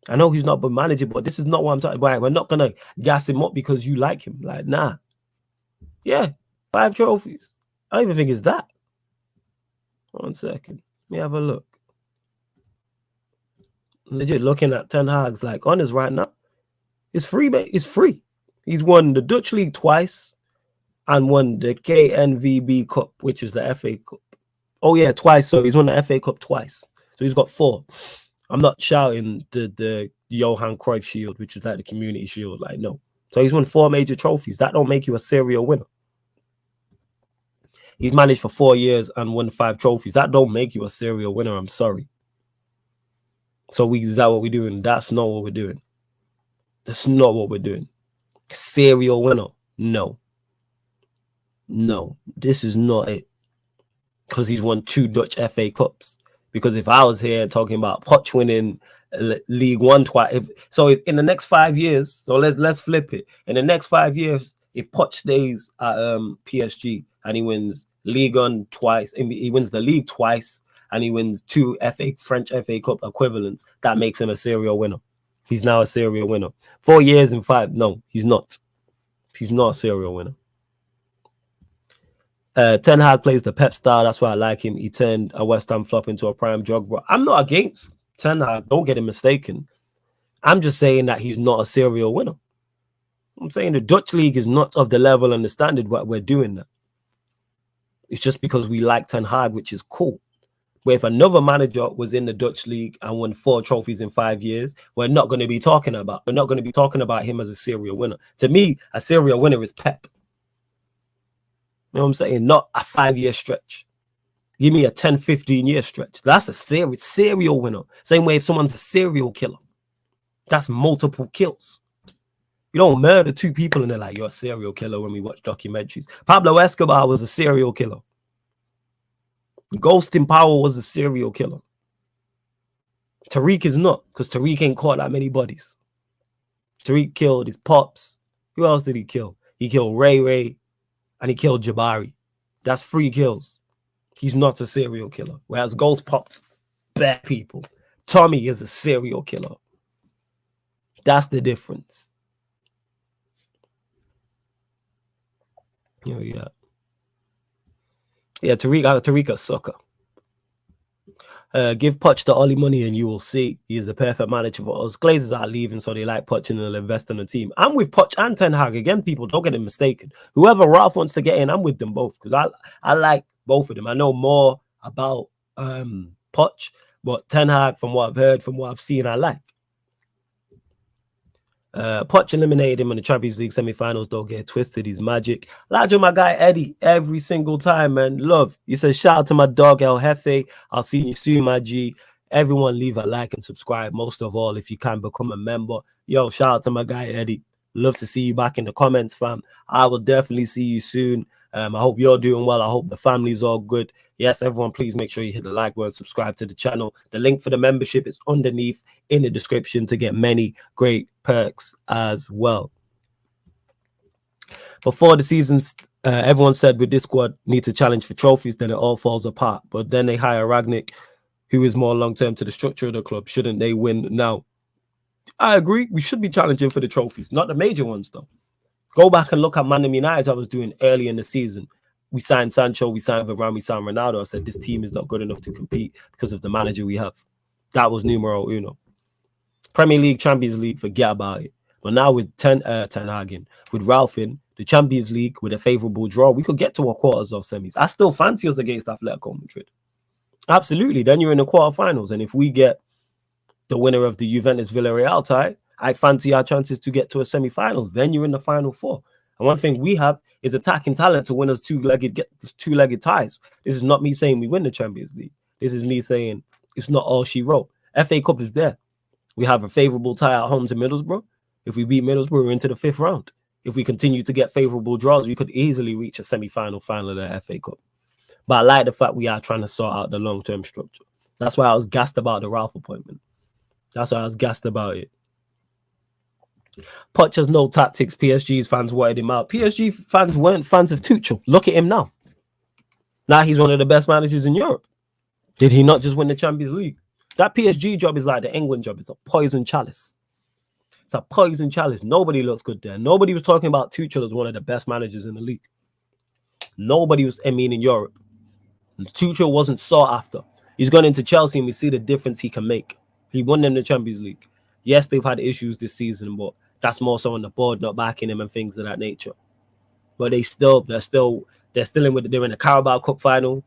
I know he's not been manager, but this is not what I'm talking about. We're not going to gas him up because you like him. Like, nah. Yeah, 5 trophies. I don't even think it's that. 1 second. Let me have a look. Legit looking at Ten Hag's like honors right now. It's free, mate. It's free. He's won the Dutch League twice and won the KNVB Cup, which is the FA Cup. Oh, yeah, twice. So he's won the FA Cup twice. So he's got 4. I'm not shouting the Johan Cruyff Shield, which is like the Community Shield. Like, no. So he's won 4 major trophies. That don't make you a serial winner. He's managed for 4 years and won 5 trophies. That don't make you a serial winner. I'm sorry. So is that what we're doing? That's not what we're doing. That's not what we're doing. Serial winner? No. No. This is not it. Because he's won 2 Dutch FA Cups. Because if I was here talking about Poch winning League One twice, if in the next 5 years, so let's flip it. In the next 5 years, if Poch stays at PSG and he wins League One twice, he wins the league twice, and he wins 2 French FA Cup equivalents, that makes him a serial winner. He's now a serial winner. 4 years and 5, no, he's not. He's not a serial winner. Ten Hag plays the Pep style. That's why I like him. He turned a West Ham flop into a prime Drogba. I'm not against Ten Hag. Don't get him mistaken. I'm just saying that he's not a serial winner. I'm saying the Dutch league is not of the level and the standard what we're doing that. It's just because we like Ten Hag, which is cool. But if another manager was in the Dutch league and won 4 trophies in 5 years, we're not going to be talking about him as a serial winner. To me, a serial winner is Pep. You know what I'm saying? Not a 5-year stretch. Give me a 10, 15-year stretch. That's a serial winner. Same way if someone's a serial killer. That's multiple kills. You don't murder 2 people and they're like, you're a serial killer when we watch documentaries. Pablo Escobar was a serial killer. Ghost in Power was a serial killer. Tariq is not, because Tariq ain't caught that many bodies. Tariq killed his pops. Who else did he kill? He killed Ray Ray. and he killed Jabari. That's 3 kills. He's not a serial killer. Whereas Ghost popped bare people. Tommy is a serial killer. That's the difference. Yeah. Tariqa sucker. Give Poch the Ollie money and you will see he's the perfect manager for us. Glazers are leaving, so they like Poch and they'll invest in the team. I'm with Poch and Ten Hag. Again, people, don't get it mistaken. Whoever Ralf wants to get in, I'm with them both because I like both of them. I know more about Poch, but Ten Hag, from what I've heard, from what I've seen, I like. Poch eliminated him in the Champions League semi-finals. Don't get twisted, he's magic. Large on my guy Eddie every single time, man. Love. He says, shout out to my dog El Jefe. I'll see you soon, my G. Everyone leave a like and subscribe. Most of all, if you can become a member. Yo, shout out to my guy Eddie. Love to see you back in the comments, fam. I will definitely see you soon. I hope you're doing well. I hope the family's all good. Yes, everyone, please make sure you hit the like button, subscribe to the channel. The link for the membership is underneath in the description to get many great perks as well. Before the seasons, everyone said with this squad need to challenge for trophies, then it all falls apart. But then they hire Rangnick, who is more long-term to the structure of the club. Shouldn't they win now? I agree. We should be challenging for the trophies, not the major ones, though. Go back and look at ManDem United I was doing early in the season. We signed Sancho, we signed Varane, we signed Ronaldo. I said this team is not good enough to compete because of the manager we have. That was numero uno. Premier League, Champions League, forget about it. But now with Ten Hag in, with Ralf in, the Champions League, with a favourable draw, we could get to a quarters or semis. I still fancy us against Atletico Madrid. Absolutely. Then you're in the quarterfinals. And if we get the winner of the Juventus-Villarreal tie, I fancy our chances to get to a semi-final. Then you're in the final 4. And one thing we have is attacking talent to win us two-legged ties. This is not me saying we win the Champions League. This is me saying it's not all she wrote. FA Cup is there. We have a favourable tie at home to Middlesbrough. If we beat Middlesbrough, we're into the 5th round. If we continue to get favourable draws, we could easily reach a semi-final final of the FA Cup. But I like the fact we are trying to sort out the long-term structure. That's why I was gassed about the Ralf appointment. That's why I was gassed about it. Poch has no tactics. PSG's fans wanted him out. PSG fans weren't fans of Tuchel. Look at him now. Now he's one of the best managers in Europe. Did he not just win the Champions League? That PSG job is like the England job. It's a poison chalice. It's a poison chalice. Nobody looks good there. Nobody was talking about Tuchel as one of the best managers in the league. Nobody was, in Europe. And Tuchel wasn't sought after. He's gone into Chelsea and we see the difference he can make. He won them the Champions League. Yes, they've had issues this season, but that's more so on the board not backing him and things of that nature. But they're still in with they're in the Carabao Cup final.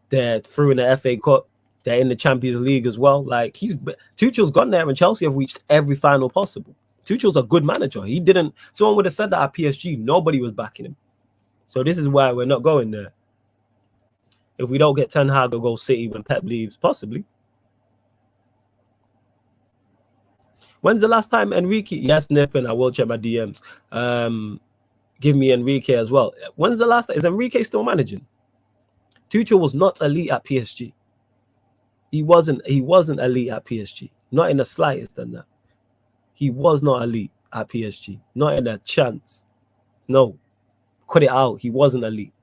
They're through in the FA Cup. They're in the Champions League as well. Like Tuchel's gone there, and Chelsea have reached every final possible. Tuchel's a good manager. Someone would have said that at PSG. Nobody was backing him. So this is why we're not going there. If we don't get Ten Hag or go City when Pep leaves, possibly. When's the last time Enrique? Yes, Nippin, I will check my DMs. Give me Enrique as well. When's the last time? Is Enrique still managing? Tuchel was not elite at PSG. He wasn't elite at PSG. Not in the slightest than that. He was not elite at PSG. Not in a chance. No. Cut it out. He wasn't elite.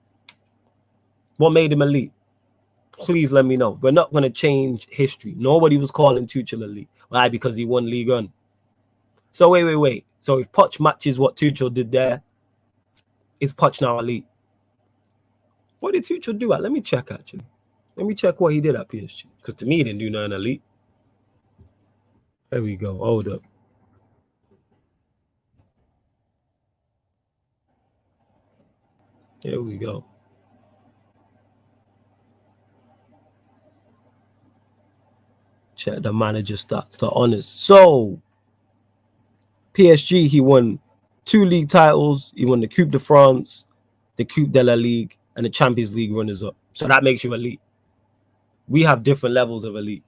What made him elite? Please let me know. We're not going to change history. Nobody was calling Tuchel elite. Why? Because he won League One. So wait. So if Poch matches what Tuchel did there, is Poch now elite? What did Tuchel do? Let me check, actually. Let me check what he did at PSG. Because to me, he didn't do nothing elite. There we go. Hold up. Here we go. Check the manager stats, the honors. So, PSG, he won 2 league titles. He won the Coupe de France, the Coupe de la Ligue, and the Champions League runners-up. So that makes you elite. We have different levels of elite.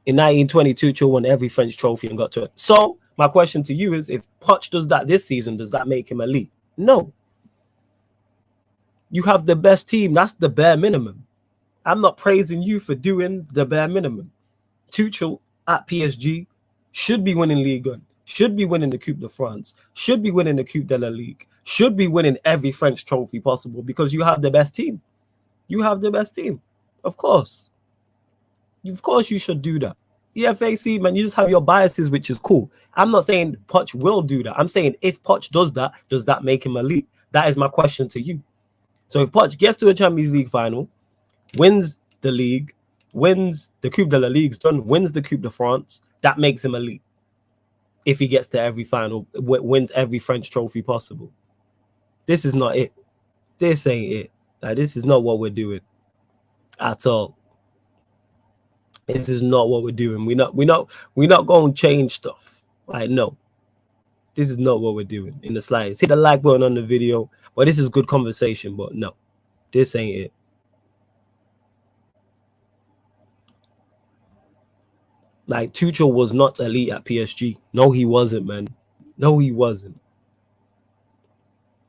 In 1922, Tuchel won every French trophy and got to it. So, my question to you is, if Poch does that this season, does that make him elite? No. You have the best team. That's the bare minimum. I'm not praising you for doing the bare minimum. Tuchel at PSG should be winning Ligue 1, should be winning the Coupe de France, should be winning the Coupe de la Ligue, should be winning every French trophy possible because you have the best team. You have the best team. Of course. Of course you should do that. EFAC, man, you just have your biases, which is cool. I'm not saying Poch will do that. I'm saying if Poch does that make him elite? That is my question to you. So if Poch gets to a Champions League final, wins the league, wins the Coupe de la Ligue, wins the Coupe de France, that makes him elite. If he gets to every final, wins every French trophy possible. This is not it. This ain't it. Like, this is not what we're doing at all. This is not what we're doing. We're not going to change stuff. Like, no. This is not what we're doing in the slightest. Hit the like button on the video. But this is good conversation, but no. This ain't it. Like, Tuchel was not elite at PSG. No, he wasn't, man. No, he wasn't.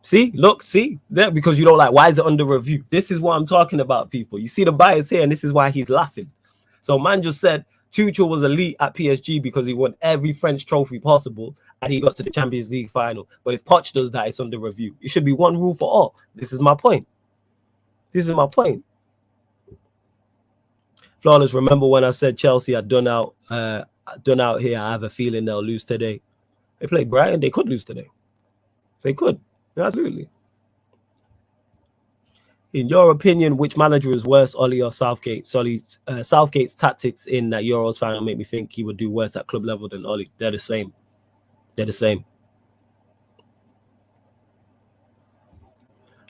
See, look, see there, because you don't like, why is it under review? This is what I'm talking about, people. You see the bias here, and this is why he's laughing. So man just said Tuchel was elite at PSG because he won every French trophy possible and he got to the Champions League final. But if Poch does that, it's under review. It should be one rule for all. This is my point. This is my point. Flawless, remember when I said Chelsea are done out here? I have a feeling they'll lose today. They played Brighton. They could lose today. They could. Absolutely. In your opinion, which manager is worse, Ollie or Southgate? Southgate's tactics in that Euros final make me think he would do worse at club level than Ollie. They're the same. They're the same.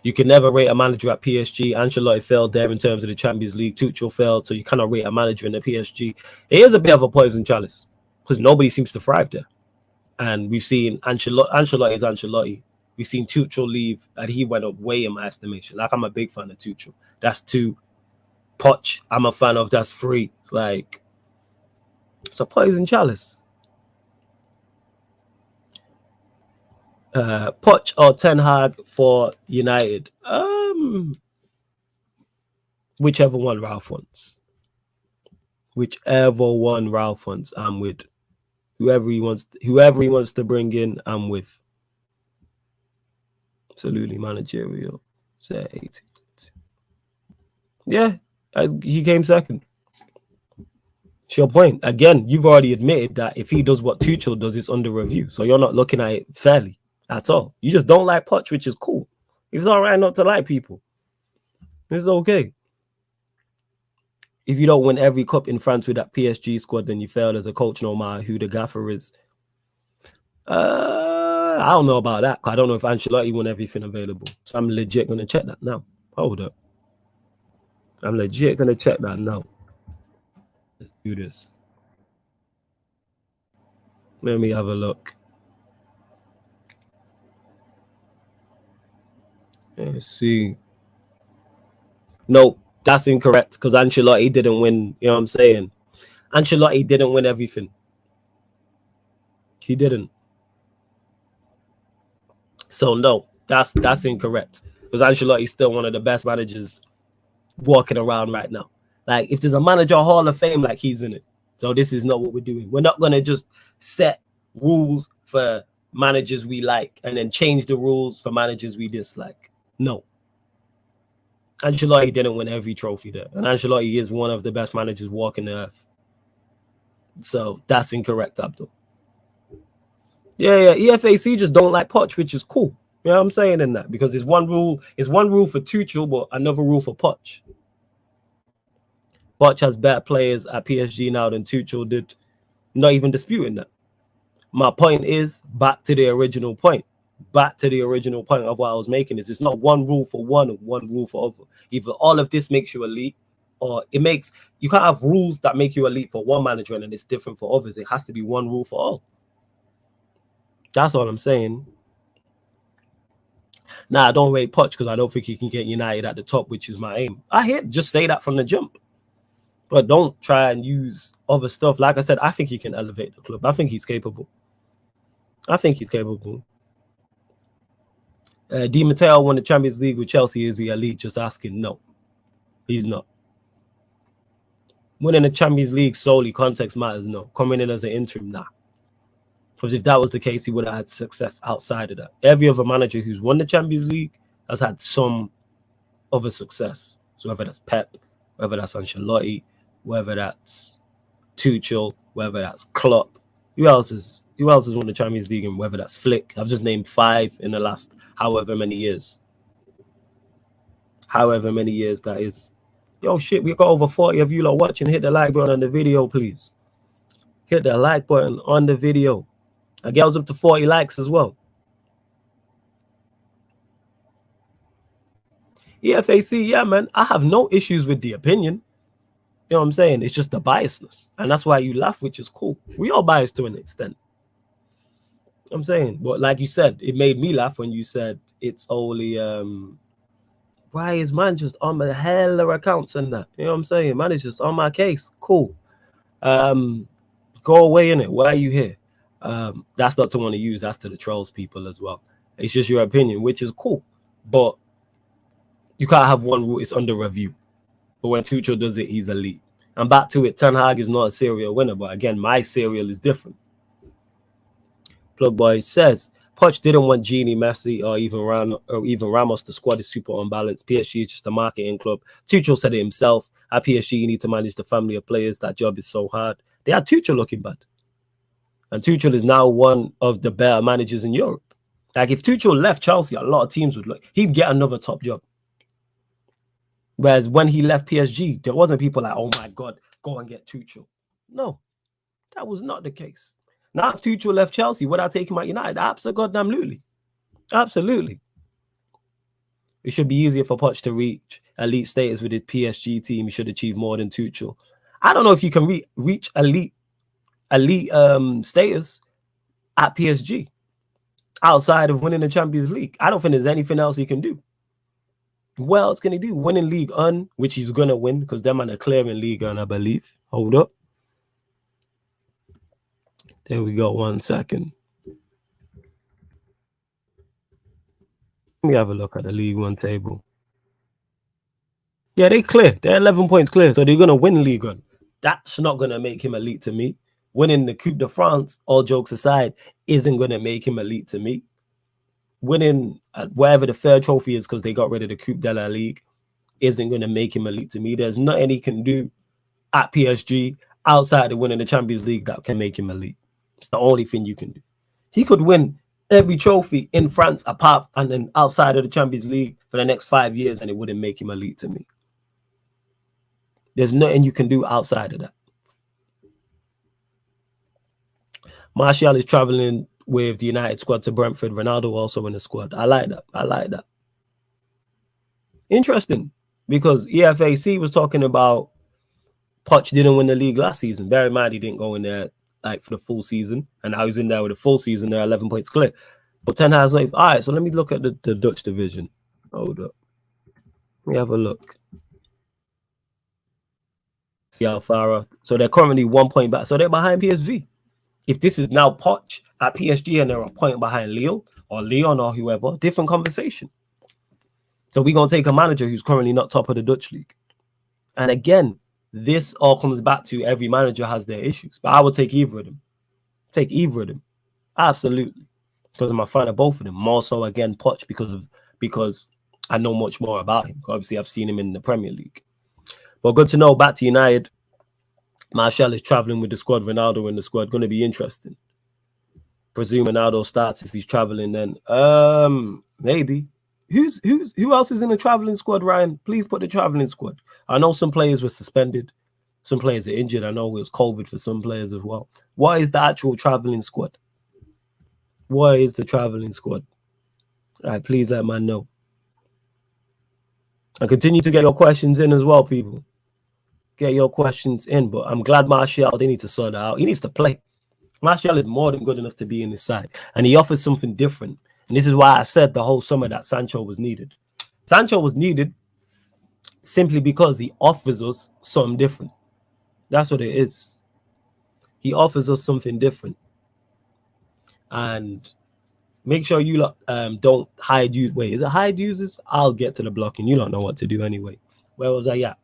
You can never rate a manager at PSG. Ancelotti failed there in terms of the Champions League. Tuchel failed, so you cannot rate a manager in the PSG. It is a bit of a poison chalice because nobody seems to thrive there. And we've seen Ancelotti is Ancelotti. We've seen Tuchel leave, and he went up way in my estimation. Like, I'm a big fan of Tuchel. That's 2. Poch, I'm a fan of. That's 3. Like, it's a poison chalice. Poch or Ten Hag for United? Whichever one Ralf wants. Whichever one Ralf wants, I'm with. Whoever he wants to bring in, I'm with. Absolutely managerial. Say 18. Yeah, he came second. It's your point. Again, you've already admitted that if he does what Tuchel does, it's under review. So you're not looking at it fairly at all. You just don't like Poch, which is cool. It's all right not to like people. It's okay. If you don't win every cup in France with that PSG squad, then you failed as a coach, no matter who the gaffer is. I don't know about that. I don't know if Ancelotti won everything available. So I'm legit going to check that now. Hold up. I'm legit going to check that now. Let's do this. Let me have a look. Let's see. No, that's incorrect because Ancelotti didn't win. You know what I'm saying? Ancelotti didn't win everything. He didn't. So no, that's incorrect because Ancelotti's still one of the best managers walking around right now. Like, if there's a manager Hall of Fame, like, he's in it. So this is not what we're doing. We're not gonna just set rules for managers we like and then change the rules for managers we dislike. No. Ancelotti didn't win every trophy there, and Ancelotti is one of the best managers walking the earth. So that's incorrect, Abdul. Yeah, EFAC just don't like Poch, which is cool. You know what I'm saying in that? Because there's one rule for Tuchel, but another rule for Poch. Poch has better players at PSG now than Tuchel did. Not even disputing that. My point is, back to the original point. Back to the original point of what I was making is it's not one rule for one and one rule for other. Either all of this makes you elite, or you can't have rules that make you elite for one manager and then it's different for others. It has to be one rule for all. That's all I'm saying. Nah, I don't rate Poch because I don't think he can get United at the top, which is my aim. Just say that from the jump. But don't try and use other stuff. Like I said, I think he can elevate the club. I think he's capable. Di Matteo won the Champions League with Chelsea. Is he elite? Just asking. No, he's not. Winning the Champions League solely, context matters. No. Coming in as an interim, nah. Because if that was the case, he would have had success outside of that. Every other manager who's won the Champions League has had some other success. So whether that's Pep, whether that's Ancelotti, whether that's Tuchel, whether that's Klopp, who else has won the Champions League, and whether that's Flick. I've just named 5 in the last however many years. However many years that is. Yo, shit, we got over 40 of you lot watching. Hit the like button on the video, please. Hit the like button on the video. I get us up to 40 likes as well. EFAC, yeah, man. I have no issues with the opinion. You know what I'm saying? It's just the biasness. And that's why you laugh, which is cool. We all biased to an extent. I'm saying, but like you said, it made me laugh when you said it's only why is man just on my hella accounts and that? You know what I'm saying? Man is just on my case. Cool. Go away in it. Why are you here? That's not to want to use, that's to the trolls people as well. It's just your opinion, which is cool. But you can't have one rule, it's under review. But when Tuchel does it, he's elite. And back to it, Ten Hag is not a serial winner, but again, my serial is different. Plug Boy says, Poch didn't want Genie, Messi, or even Ramos. The squad is super unbalanced. PSG is just a marketing club. Tuchel said it himself. At PSG, you need to manage the family of players. That job is so hard. They had Tuchel looking bad. And Tuchel is now one of the better managers in Europe. Like, if Tuchel left Chelsea, a lot of teams would look. He'd get another top job. Whereas when he left PSG, there wasn't people like, oh my God, go and get Tuchel. No, that was not the case. Now, if Tuchel left Chelsea, would I take him at United? Absolutely. Absolutely. It should be easier for Poch to reach elite status with his PSG team. He should achieve more than Tuchel. I don't know if you can reach elite status at PSG outside of winning the Champions League. I don't think there's anything else he can do. What else can he do? Winning League 1, which he's going to win because them man are clearing League 1, I believe. Hold up. There we go. 1 second. Let me have a look at the League 1 table. Yeah, they clear. They're 11 points clear, so they're going to win League 1. That's not going to make him elite to me. Winning the Coupe de France, all jokes aside, isn't going to make him elite to me. Winning whatever the third trophy is because they got rid of the Coupe de la Ligue isn't going to make him elite to me. There's nothing he can do at PSG outside of winning the Champions League that can make him elite. It's the only thing you can do. He could win every trophy in France apart and then outside of the Champions League for the next 5 years and it wouldn't make him elite to me. There's nothing you can do outside of that. Martial is traveling with the United squad to Brentford. Ronaldo also in the squad. I like that. Interesting, because EFAC was talking about Poch didn't win the league last season. Bear in mind, he didn't go in there like for the full season, and now he's in there with a full season. They're 11 points clear. But Ten Hag's like, all right, so let me look at the Dutch division. Hold up. Let me have a look. See how far. So they're currently 1 point back. So they're behind PSV. If this is now Poch at PSG and they're a point behind Lille or Lyon or whoever, different conversation. So we're going to take a manager who's currently not top of the Dutch league. And again, this all comes back to every manager has their issues. But I would take either of them. Take either of them. Absolutely. Because I'm a fan of both of them. More so, again, Poch because I know much more about him. Obviously, I've seen him in the Premier League. But good to know, back to United, Martial is traveling with the squad. Ronaldo in the squad. Going to be interesting. Presume Ronaldo starts if he's traveling then. Maybe. Who else is in the traveling squad, Ryan? Please put the traveling squad. I know some players were suspended. Some players are injured. I know it was COVID for some players as well. What is the actual traveling squad? What is the traveling squad? All right, please let man know. And continue to get your questions in as well, people. Get your questions in. But I'm glad Martial, they need to sort that out. He needs to play. Martial is more than good enough to be in his side. And he offers something different. And this is why I said the whole summer that Sancho was needed. Sancho was needed simply because he offers us something different. That's what it is. He offers us something different. And make sure you don't hide you. Wait, is it hide users? I'll get to the blocking. You don't know what to do anyway. Where was I at?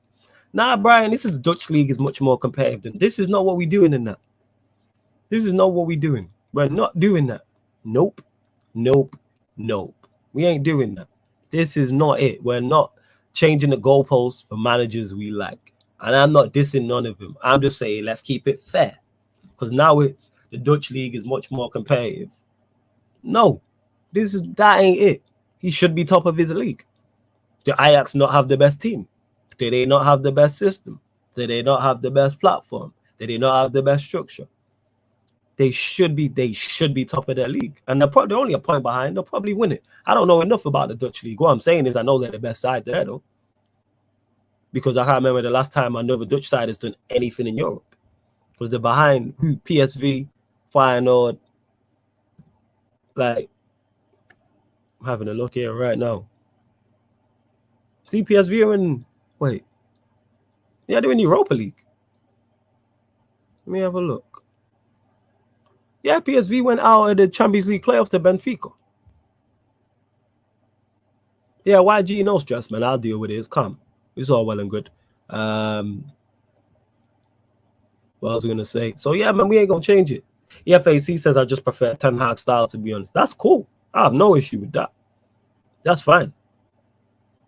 Nah, Brian, this is the Dutch league is much more competitive than this is not what we're doing in that. This is not what we're doing. We're not doing that. Nope. Nope. Nope. We ain't doing that. This is not it. We're not changing the goalposts for managers we like. And I'm not dissing none of them. I'm just saying let's keep it fair. Because now it's the Dutch league is much more competitive. No, that ain't it. He should be top of his league. Do Ajax not have the best team? Do they not have the best system? Do they not have the best platform? Do they not have the best structure? They should be top of their league. And they're only a point behind. They'll probably win it. I don't know enough about the Dutch league. What I'm saying is I know they're the best side there, though. Because I can't remember the last time I know the Dutch side has done anything in Europe. Was they're behind who? PSV, Feyenoord. Like, I'm having a look here right now. See, PSV are in, wait. Yeah, they're in Europa League. Let me have a look. Yeah, PSV went out of the Champions League playoff to Benfica. Yeah, YG, no stress, man. I'll deal with it. It's calm. It's all well and good. What was I going to say? So, yeah, man, we ain't going to change it. EFAC says I just prefer Ten Hag style, to be honest. That's cool. I have no issue with that. That's fine.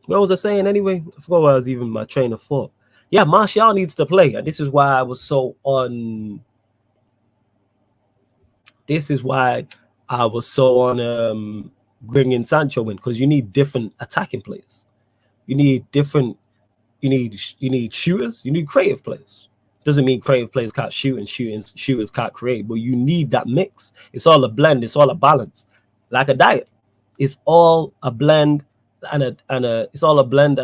What was I saying anyway? I forgot what I was even my train of thought. Yeah, Martial needs to play. And this is why I was so on... This is why I was so on bringing Sancho in. Because you need different attacking players. You need different... You need shooters. You need creative players. Doesn't mean creative players can't shoot and shooters can't create. But you need that mix. It's all a blend. It's all a balance. Like a diet. It's all a blend and a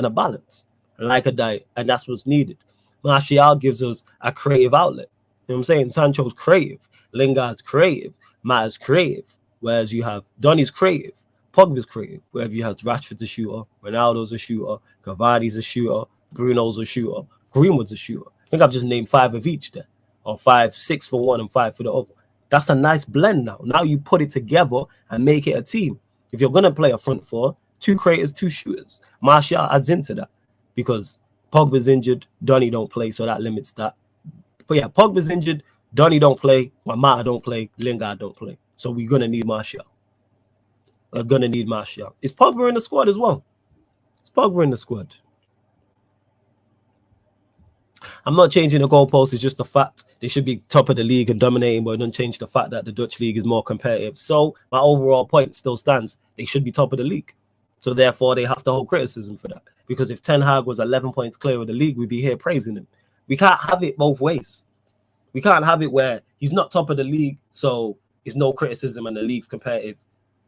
balance, like a diet, and that's what's needed. Martial gives us a creative outlet. You know what I'm saying? Sancho's creative, Lingard's creative, Matt's creative, whereas you have Donny's creative, Pogba's creative, wherever you have Rashford's a shooter, Ronaldo's a shooter, Cavani's a shooter, Bruno's a shooter, Greenwood's a shooter. I think I've just named 5 of each there, or 5, 6 for one and 5 for the other. That's a nice blend now. Now you put it together and make it a team. If you're going to play a front 4, 2 creators, 2 shooters. Martial adds into that because Pogba's injured, Donny don't play, so that limits that. But yeah, Pogba's injured, Donny don't play, Mata don't play, Lingard don't play. So we're going to need Martial. We're going to need Martial. Is Pogba in the squad as well? Is Pogba in the squad? I'm not changing the goalposts. It's just the fact they should be top of the league and dominating, but it doesn't change the fact that the Dutch league is more competitive. So my overall point still stands. They should be top of the league. So therefore, they have to hold criticism for that. Because if Ten Hag was 11 points clear of the league, we'd be here praising him. We can't have it both ways. We can't have it where he's not top of the league, so it's no criticism and the league's competitive.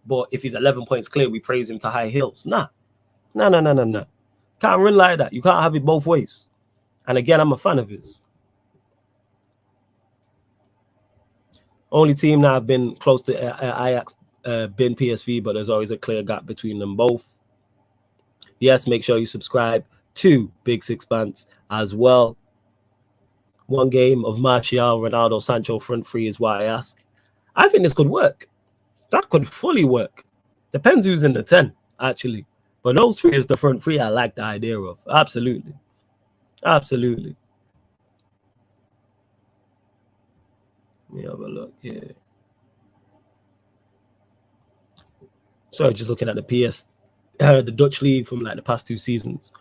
But if he's 11 points clear, we praise him to high hills. Nah. Can't run like that. You can't have it both ways. And again, I'm a fan of his. Only team that have been close to Ajax been PSV, but there's always a clear gap between them both. Yes, make sure you subscribe to Big Six Pants as well. One game of Martial, Ronaldo, Sancho front 3 is what I ask. I think this could work. That could fully work. Depends who's in the 10, actually. But those 3 is the front 3 I like the idea of. Absolutely. Absolutely. Let me have a look here. Sorry, just looking at the Dutch league from like the past 2 seasons.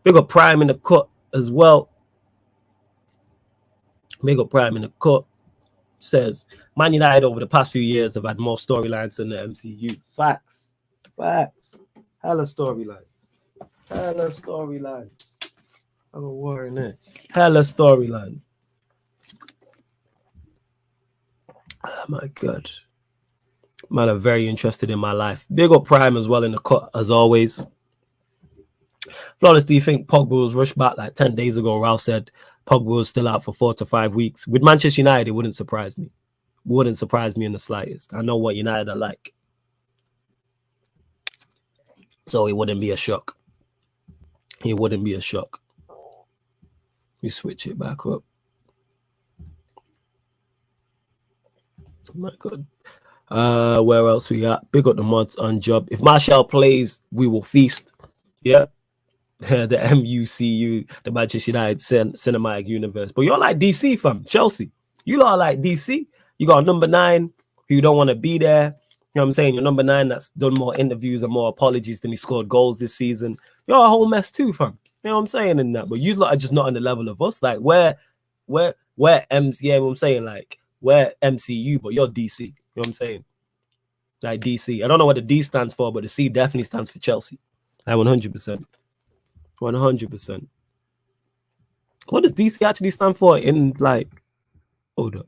Big up Prime in the cut as well. Big up Prime in the cut. Says, Man United over the past few years have had more storylines than the MCU. Facts. Hella storylines. I have a war in there. Hella storylines. Oh my God. Man, I'm very interested in my life. Big up Prime as well in the cut, as always. Flawless, do you think Pogba was rushed back like 10 days ago? Ralf said Pogba was still out for 4 to 5 weeks. With Manchester United, it wouldn't surprise me. Wouldn't surprise me in the slightest. I know what United are like. So it wouldn't be a shock. It wouldn't be a shock. We switch it back up. Oh my God. Where else we got? Big up the mods on job. If Martial plays, we will feast. Yeah. The MUCU, the Manchester United Cinematic Universe. But you're like DC, fam. Chelsea. You lot are like DC. You got number 9 who don't want to be there. You know what I'm saying? Your number 9 that's done more interviews and more apologies than he scored goals this season. You're a whole mess too, fam. You know what I'm saying in that? But you lot are just not on the level of us. Like where MC, yeah, what I'm saying, like we're MCU, but you're DC. You know what I'm saying? Like DC. I don't know what the D stands for, but the C definitely stands for Chelsea. Like 100%. 100%. What does DC actually stand for in like, hold up.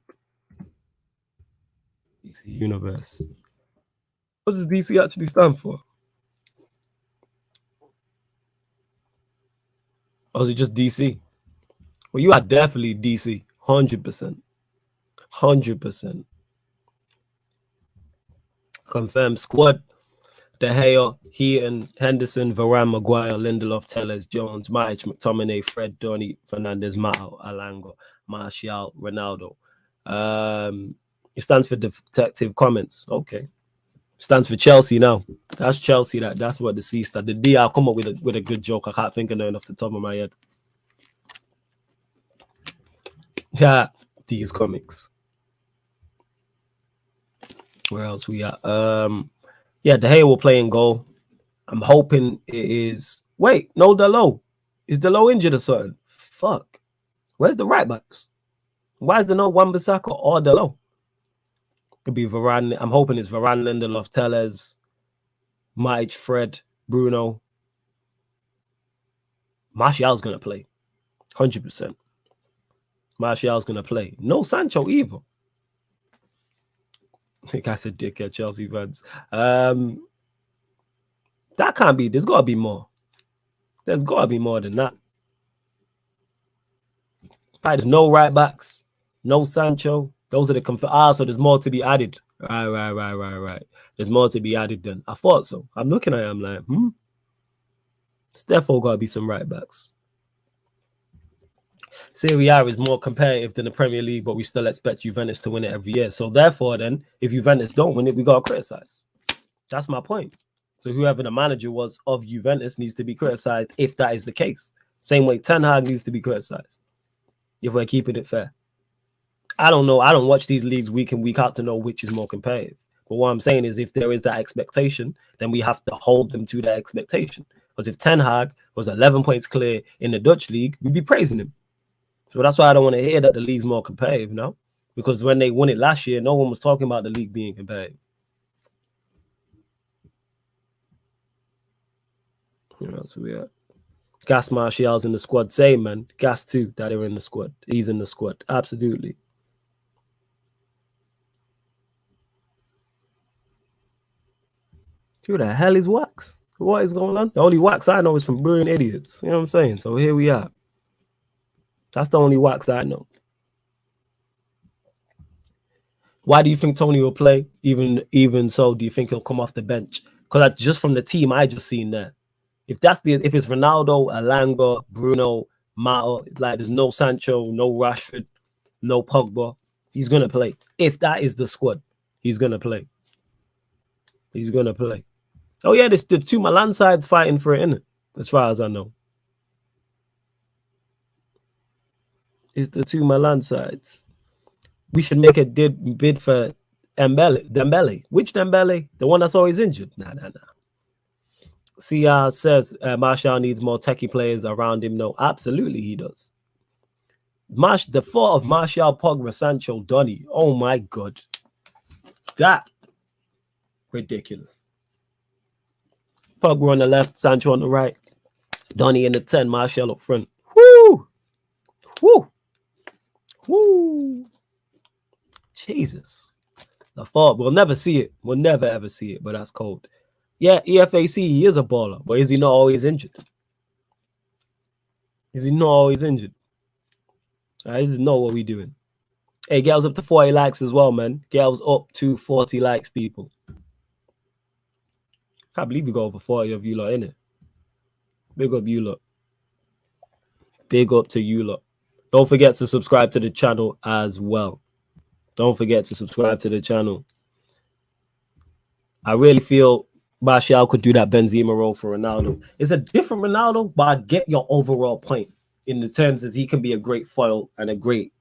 DC Universe. What does DC actually stand for? Or is it just DC? Well, you are definitely DC. 100%. 100%. Confirmed squad. De Gea, Heaton, Henderson, Varane, Maguire, Lindelof, Telles, Jones, Matic, McTominay, Fred, Donny, Fernandez, Mao, Alango, Martial, Ronaldo. It stands for Detective Comments. Okay. Stands for Chelsea now. That's Chelsea. That's what the C stands. The D, I'll come up with a good joke. I can't think of nothing off the top of my head. Yeah, these comics. Where else we at? Yeah, De Gea will play in goal. I'm hoping it is. Wait, no, Delo. Is Delo injured or something? Fuck. Where's the right backs? Why is there no Wan-Bissaka or Delo? Could be Varane. I'm hoping it's Varane, Lindelof, Telles, Matic, Fred, Bruno. Martial's gonna play. 100%. Martial's gonna play. No Sancho either. I think I said dickhead Chelsea fans. That can't be. There's got to be more. There's got to be more than that. Right, there's no right backs, no Sancho. Those are the so there's more to be added. Right. There's more to be added then. I thought so. I'm looking at it. I'm like, There's definitely got to be some right backs. Serie A is more competitive than the Premier League, but we still expect Juventus to win it every year. So therefore, then, if Juventus don't win it, we got to criticize. That's my point. So whoever the manager was of Juventus needs to be criticized if that is the case. Same way Ten Hag needs to be criticized if we're keeping it fair. I don't know. I don't watch these leagues week in, week out to know which is more competitive. But what I'm saying is if there is that expectation, then we have to hold them to that expectation. Because if Ten Hag was 11 points clear in the Dutch league, we'd be praising him. So that's why I don't want to hear that the league's more competitive now. Because when they won it last year, no one was talking about the league being competitive. Who else we at? Gas Martial's in the squad. Same, man. Gas too, that are in the squad. He's in the squad. Absolutely. Who the hell is Wax? What is going on? The only Wax I know is from Brewing Idiots. You know what I'm saying? So here we are. That's the only Wax I know. Why do you think Tony will play? Even so, do you think he'll come off the bench? Because just from the team I just seen there. If it's Ronaldo, Alango, Bruno, Mao, like there's no Sancho, no Rashford, no Pogba, he's gonna play. If that is the squad, he's gonna play. He's gonna play. Oh yeah, there's the two Milan sides fighting for it, innit? As far as I know. It's the two Milan sides. We should make a bid for Dembele. Which Dembele? The one that's always injured? Nah. CR says Martial needs more techie players around him. No, absolutely he does. The thought of Martial, Pogba, Sancho, Donny. Oh my God. That ridiculous. Pogba on the left, Sancho on the right. Donny in the 10, Martial up front. Woo! Jesus. The thought, we'll never see it. We'll never ever see it, but that's cold. Yeah, EFAC, he is a baller, but is he not always injured? Is he not always injured? This is not what we're doing. Hey, girls up to 40 likes as well, man. Girls up to 40 likes, people. Can't believe we got over 40 of you lot, innit? Big up you lot. Big up to you lot. Don't forget to subscribe to the channel as well. Don't forget to subscribe to the channel. I really feel Martial could do that Benzema role for Ronaldo. It's a different Ronaldo, but I get your overall point in the terms that he can be a great foil and a great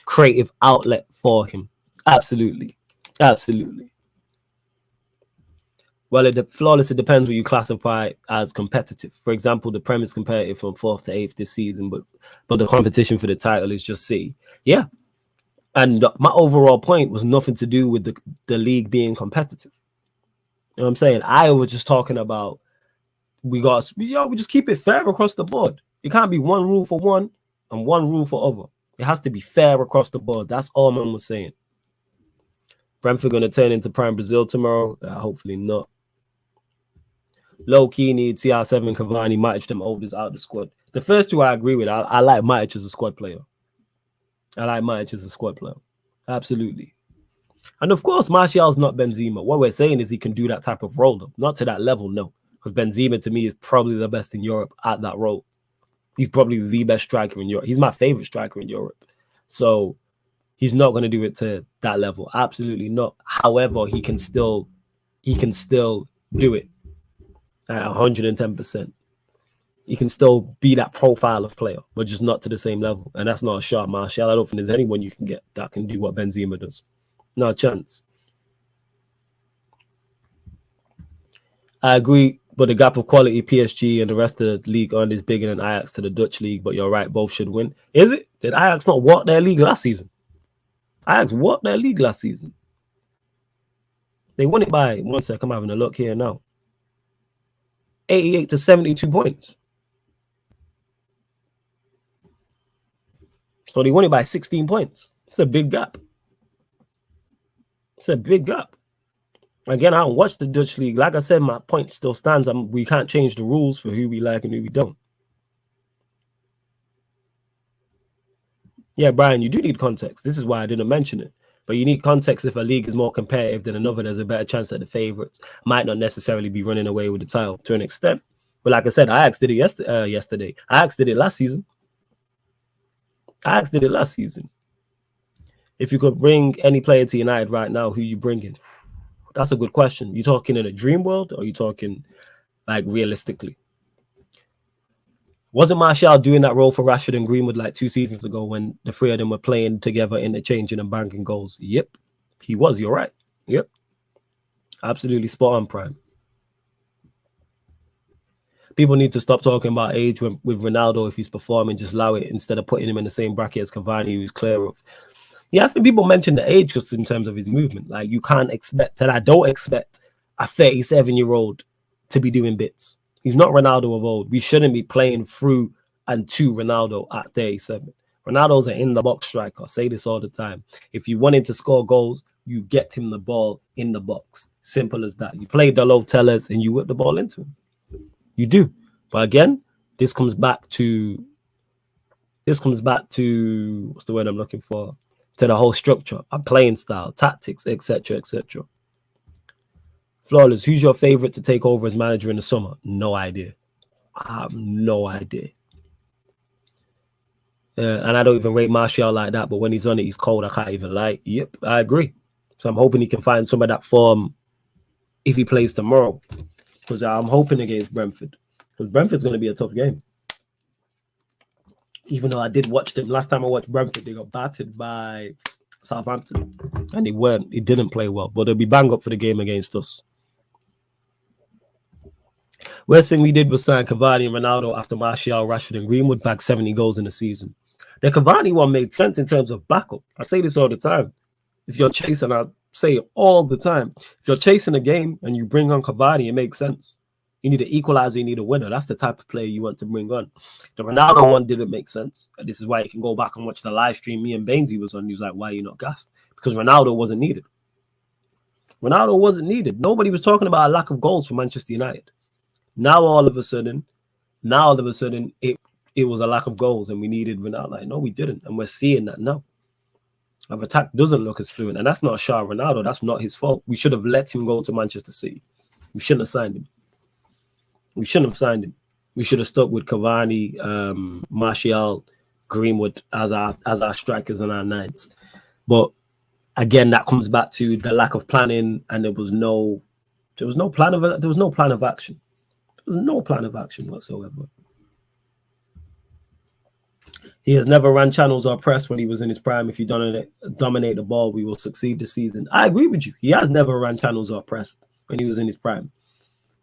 creative outlet for him. Absolutely. Absolutely. Well, flawless, it depends what you classify as competitive. For example, the Prem is competitive from 4th to 8th this season, but the competition for the title is just City. Yeah. And my overall point was nothing to do with the league being competitive. You know what I'm saying? I was just talking about we just keep it fair across the board. It can't be one rule for one and one rule for other. It has to be fair across the board. That's all man was saying. Brentford going to turn into Prime Brazil tomorrow? Hopefully not. Low key need CR7, Cavani, Matic, them oldest out the squad. The first two I agree with. I like Matic as a squad player. Absolutely. And of course, Martial's not Benzema. What we're saying is he can do that type of role, though. Not to that level, no. Because Benzema, to me, is probably the best in Europe at that role. He's probably the best striker in Europe. He's my favorite striker in Europe. So he's not going to do it to that level. Absolutely not. However, he can still do it at 110%. He can still be that profile of player, but just not to the same level. And that's not a shot, Martial. I don't think there's anyone you can get that can do what Benzema does. Not a chance. I agree, but the gap of quality PSG and the rest of the league on is bigger than Ajax to the Dutch league, but you're right, both should win. Is it? Did Ajax not walk their league last season? Ajax walked their league last season. They won it by, one sec, I'm having a look here now. 88 to 72 points. So they won it by 16 points. It's a big gap. Again, I don't watch the Dutch league. Like I said, my point still stands. We can't change the rules for who we like and who we don't. Yeah, Brian, you do need context. This is why I didn't mention it. But you need context if a league is more competitive than another. There's a better chance that the favorites might not necessarily be running away with the title to an extent. But like I said, Ajax did it yesterday. Ajax did it last season. If you could bring any player to United right now, who you bringing? That's a good question. You talking in a dream world, or you talking like realistically? Wasn't Martial doing that role for Rashford and Greenwood like 2 seasons ago when the three of them were playing together, interchanging and banking goals? Yep, he was. You're right. Yep, absolutely spot on, Prime. People need to stop talking about age with Ronaldo. If he's performing, just allow it instead of putting him in the same bracket as Cavani, who's clear of. Yeah, I think people mention the age just in terms of his movement. Like, you can't expect, and I don't expect a 37-year-old to be doing bits. He's not Ronaldo of old. We shouldn't be playing through and to Ronaldo at 37. Ronaldo's an in-the-box striker. I say this all the time. If you want him to score goals, you get him the ball in the box. Simple as that. You play the low tellers and you whip the ball into him. You do. But again, this comes back to what's the word I'm looking for? To the whole structure, a playing style, tactics, etc., etc. Flawless, who's your favorite to take over as manager in the summer? No idea. I have no idea. And I don't even rate Martial like that, but when he's on it, he's cold. I can't even lie. Yep, I agree. So I'm hoping he can find some of that form if he plays tomorrow. Because I'm hoping against Brentford. Because Brentford's going to be a tough game. Even though I did watch them. Last time I watched Brentford, they got battered by Southampton. And it didn't play well. But they'll be bang up for the game against us. Worst thing we did was sign Cavani and Ronaldo after Martial, Rashford and Greenwood bagged 70 goals in the season. The Cavani one made sense in terms of backup. I say this all the time. If you're chasing, I say it all the time. If you're chasing a game and you bring on Cavani, it makes sense. You need an equalizer, you need a winner. That's the type of player you want to bring on. The Ronaldo one didn't make sense. And this is why you can go back and watch the live stream me and Bainesy was on. He was like, why are you not gassed? Because Ronaldo wasn't needed. Nobody was talking about a lack of goals for Manchester United. Now all of a sudden, it was a lack of goals and we needed Ronaldo. Like, no, we didn't. And we're seeing that now. Our attack doesn't look as fluent. And that's not a shot at Ronaldo. That's not his fault. We should have let him go to Manchester City. We shouldn't have signed him. We should have stuck with Cavani, Martial, Greenwood as our strikers and our nines. But again, that comes back to the lack of planning, and there was no plan of action. There was no plan of action whatsoever. He has never ran channels or press when he was in his prime. If you dominate the ball, we will succeed this season. I agree with you. He has never ran channels or pressed when he was in his prime.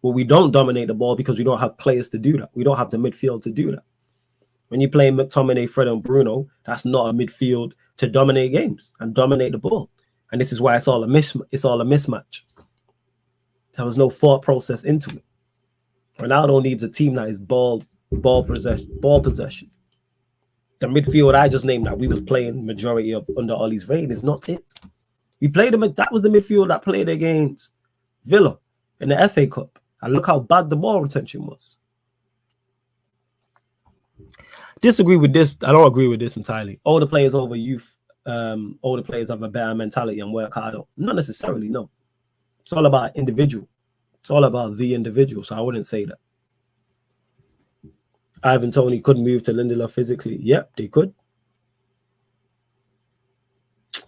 But we don't dominate the ball because we don't have players to do that. We don't have the midfield to do that. When you play McTominay, Fred, and Bruno, that's not a midfield to dominate games and dominate the ball. And this is why it's all a mismatch. There was no thought process into it. Ronaldo needs a team that is ball possession. The midfield I just named that we was playing majority of under Ollie's reign is not it. We played them. That was the midfield that played against Villa in the FA Cup. And look how bad the ball retention was. Disagree with this. I don't agree with this entirely. Older players over youth. Older players have a better mentality and work harder. Not necessarily, no. It's all about individual. It's all about the individual. So I wouldn't say that. Ivan Toney could move to Lindelof physically. Yep, they could.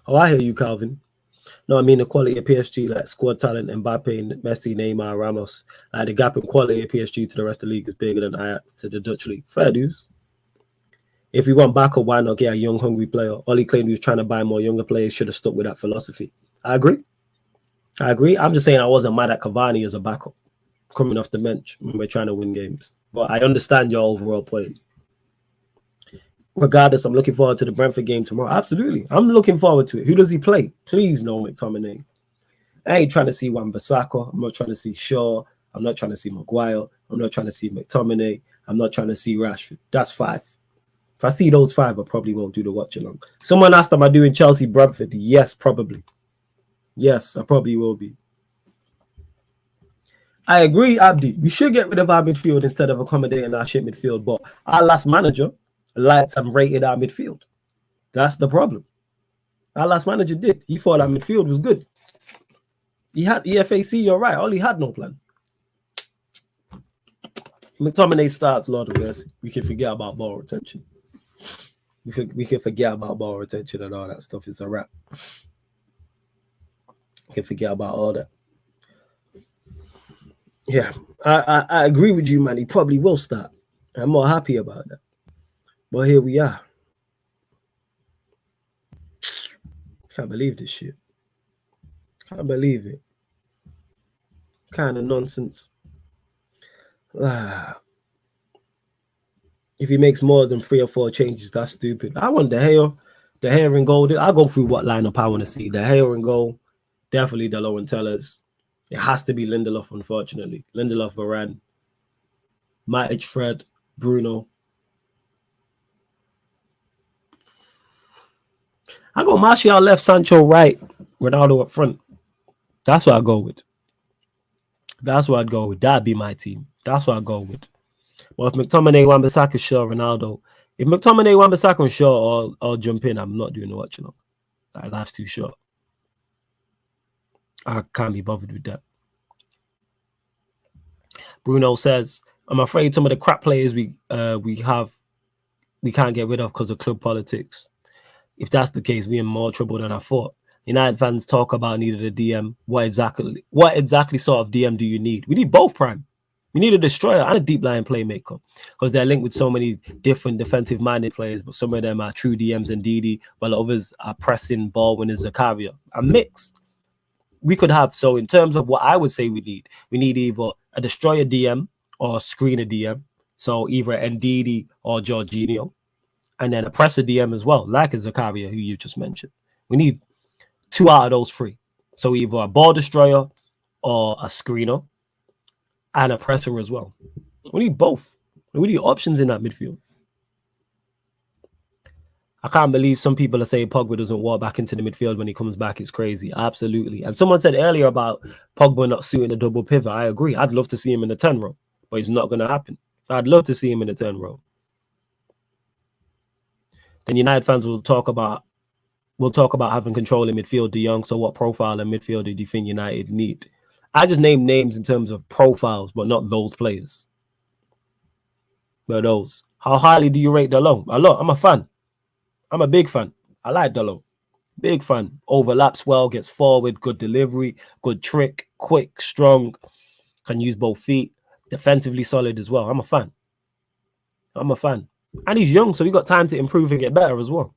Oh, I hear you, Calvin. No, I mean the quality of PSG, like squad talent, Mbappe, Messi, Neymar, Ramos. Like the gap in quality of PSG to the rest of the league is bigger than Ajax to the Dutch league. Fair dues. If we want backup, why not get a young, hungry player? Ollie claimed he was trying to buy more younger players. Should have stuck with that philosophy. I agree. I'm just saying I wasn't mad at Cavani as a backup coming off the bench when we're trying to win games. But I understand your overall point. Regardless, I'm looking forward to the Brentford game tomorrow. Absolutely. I'm looking forward to it. Who does he play? Please no McTominay. I ain't trying to see Wan-Bissaka. I'm not trying to see Shaw. I'm not trying to see Maguire. I'm not trying to see McTominay. I'm not trying to see Rashford. That's 5. If I see those 5, I probably won't do the watch along. Someone asked, am I doing Chelsea Brentford? Yes, probably. Yes, I probably will be. I agree, Abdi. We should get rid of our midfield instead of accommodating our shit midfield. But our last manager liked and rated our midfield. That's the problem. Our last manager did. He thought our midfield was good. He had EFAC, you're right. Ollie had no plan. McTominay starts, Lord of mercy. We can forget about ball retention. We can forget about ball retention and all that stuff. It's a wrap. We can forget about all that. Yeah, I agree with you, man. He probably will start. I'm more happy about that. But here we are. Can't believe this shit. Can't believe it. Kind of nonsense. If he makes more than 3 or 4 changes, that's stupid. I want the hair and goal. I'll go through what lineup I want to see. The hair and goal, definitely the low and tellers. It has to be Lindelof, unfortunately. Lindelof, Varane, Matic, Fred, Bruno. I go Martial left, Sancho right, Ronaldo up front. That's what I go with. That'd be my team. That's what I go with. Well, if McTominay, Wan-Bissaka, Shaw, Ronaldo. If McTominay, Wan-Bissaka, and Shaw all jump in, I'm not doing the watching up. That life's too short. I can't be bothered with that. Bruno says, I'm afraid some of the crap players we can't get rid of because of club politics. If that's the case, we're in more trouble than I thought. United fans talk about needed a DM. What exactly sort of DM do you need? We need both, Prime. We need a destroyer and a deep line playmaker because they're linked with so many different defensive-minded players, but some of them are true DMs and DD, while others are pressing ball winners, Zakaria. A mix. We could have, so in terms of what I would say we need either a destroyer DM or a screener DM. So either Ndidi or Jorginho. And then a presser DM as well, like a Zakaria, who you just mentioned. We need 2 out of those 3. So either a ball destroyer or a screener and a presser as well. We need both. We need options in that midfield. I can't believe some people are saying Pogba doesn't walk back into the midfield when he comes back. It's crazy. Absolutely. And someone said earlier about Pogba not suiting a double pivot. I agree. I'd love to see him in the 10 row, but it's not going to happen. I'd love to see him in the 10 row. Then United fans will talk about having control in midfield, De Jong. So what profile and midfielder do you think United need? I just named names in terms of profiles, but not those players. But those. How highly do you rate Dalot? A lot. I'm a fan. I'm a big fan. I like Dalot. Big fan. Overlaps well, gets forward, good delivery, good trick, quick, strong, can use both feet. Defensively solid as well. I'm a fan. And he's young, so he got time to improve and get better as well.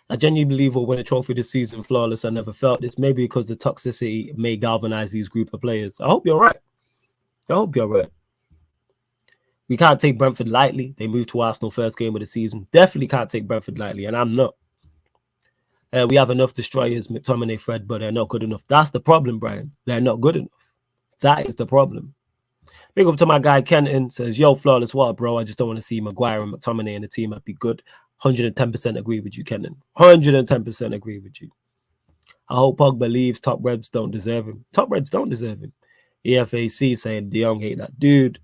I genuinely believe we'll win a trophy this season flawless. I never felt this. Maybe because the toxicity may galvanize these group of players. I hope you're right. I hope you're right. We can't take Brentford lightly. They moved to Arsenal first game of the season. Definitely can't take Brentford lightly, and I'm not. We have enough destroyers, McTominay, Fred, but they're not good enough. That's the problem, Brian. They're not good enough. That is the problem. Big up to my guy Kenton. Says, yo, flawless water, bro. I just don't want to see Maguire and McTominay in the team. I'd be good. 110% agree with you, Kenton. 110% agree with you. I hope Pogba leaves. Top Reds don't deserve him. Top Reds don't deserve him. EFAC saying De Jong hate that dude.